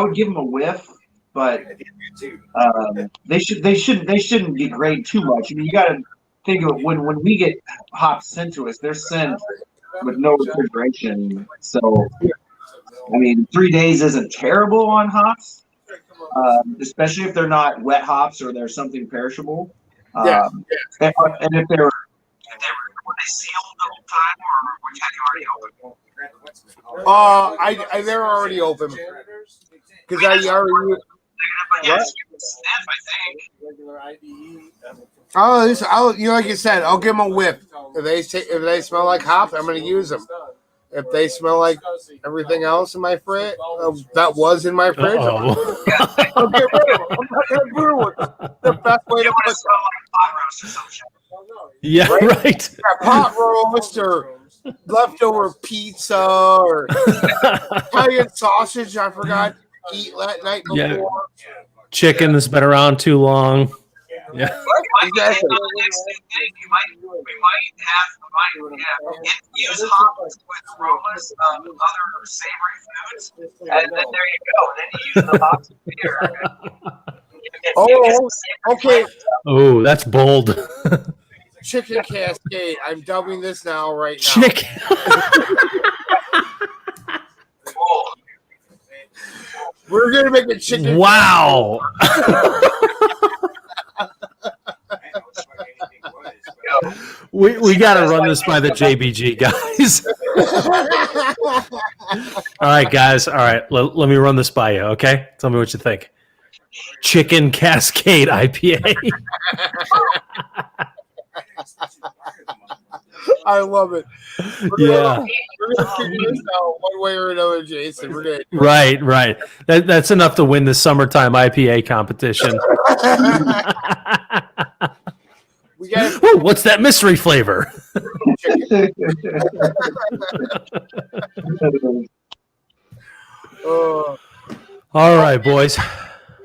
would give them a whiff, but they shouldn't degrade too much. I mean, you got to think of it, when we get hops sent to us, they're sent with no refrigeration. So, I mean, 3 days isn't terrible on hops, especially if they're not wet hops or they're something perishable. And if they were sealed the whole time, or had you already opened? They were already open because I already. Like you said, I'll give them a whiff. If they smell like hops, I'm going to use them. If they smell like everything else in my fridge, that was in my fridge, I'll get rid of them. I'm not going to brew it. The best way to put smell like pot roast or some shit. Yeah, right. Yeah, pot roast or leftover pizza or Italian sausage. I forgot to eat that night before. Yeah. Chicken that's been around too long. Yeah. Exactly. We might infuse hops with aromas of other savory foods, and then there you go. Then you use the hops in beer. Okay. Oh, that's bold. Chicken Cascade. I'm dubbing this now right now. Chicken. We're gonna make a chicken. Wow. We got to run this by the JBG guys. All right, guys. All right, let me run this by you. Okay, tell me what you think. Chicken Cascade IPA. I love it. Yeah. We're gonna figure this out one way or another, Jason. We're gonna. Right. That's enough to win the summertime IPA competition. We got. Ooh, what's that mystery flavor? All right, boys.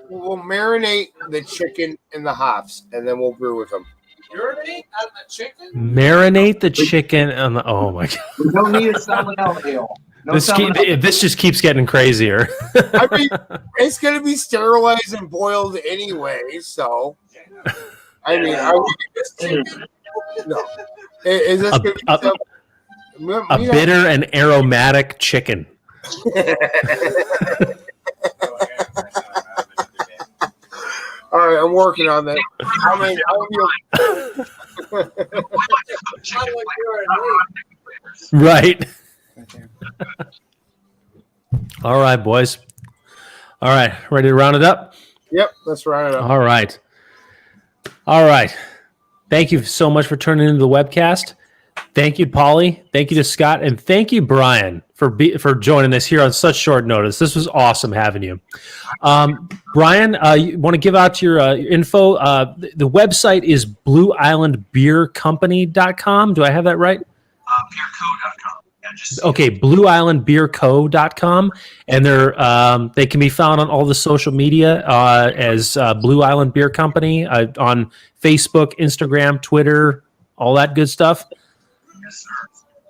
We'll marinate the chicken in the hops, and then we'll brew with them. Urinate on the chicken? Marinate the chicken on the. Oh my god! We don't need a salmonella ale. No This just keeps getting crazier. I mean, it's gonna be sterilized and boiled anyway, so. I mean, are we this chicken? No. Is this gonna be a bitter and aromatic chicken? All right, I'm working on that. Right. All right, boys. All right, ready to round it up? Yep, let's round it up. All right. Thank you so much for turning into the webcast. Thank you, Polly. Thank you to Scott, and thank you, Brian, for joining us here on such short notice. This was awesome having you. Brian, you want to give out your info? The website is blueislandbeercompany.com. Do I have that right? Beerco.com. Okay, blueislandbeerco.com, and they can be found on all the social media as Blue Island Beer Company on Facebook, Instagram, Twitter, all that good stuff. Yes, sir.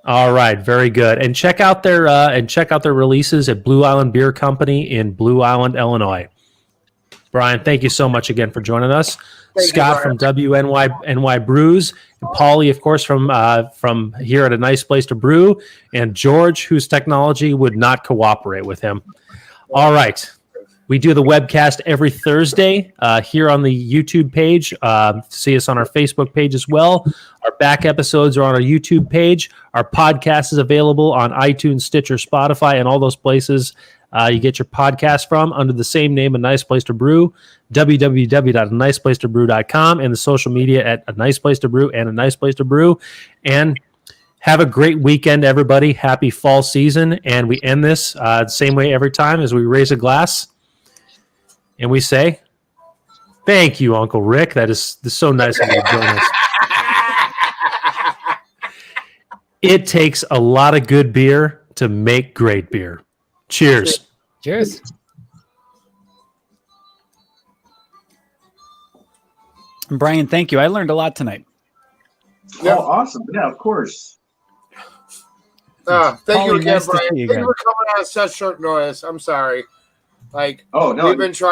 All right, very good. And check out their releases at Blue Island Beer Company in Blue Island, Illinois. Brian, thank you so much again for joining us. Scott from WNY Brews, and Paulie, of course, from here at A Nice Place to Brew, and George, whose technology would not cooperate with him. All right. We do the webcast every Thursday here on the YouTube page. See us on our Facebook page as well. Our back episodes are on our YouTube page. Our podcast is available on iTunes, Stitcher, Spotify, and all those places you get your podcast from under the same name, A Nice Place to Brew, www.aniceplacetobrew.com, and the social media at A Nice Place to Brew and A Nice Place to Brew. And have a great weekend, everybody. Happy fall season. And we end this the same way every time as we raise a glass. And we say, thank you, Uncle Rick. That's so nice of you to join us. It takes a lot of good beer to make great beer. Cheers. Cheers. And Brian, thank you. I learned a lot tonight. Yeah. Oh, awesome. Yeah, of course. Thank you Paulie, again, nice to Brian. see you Thank you again. for coming on such short notice. I'm sorry. Oh, no. We've been trying.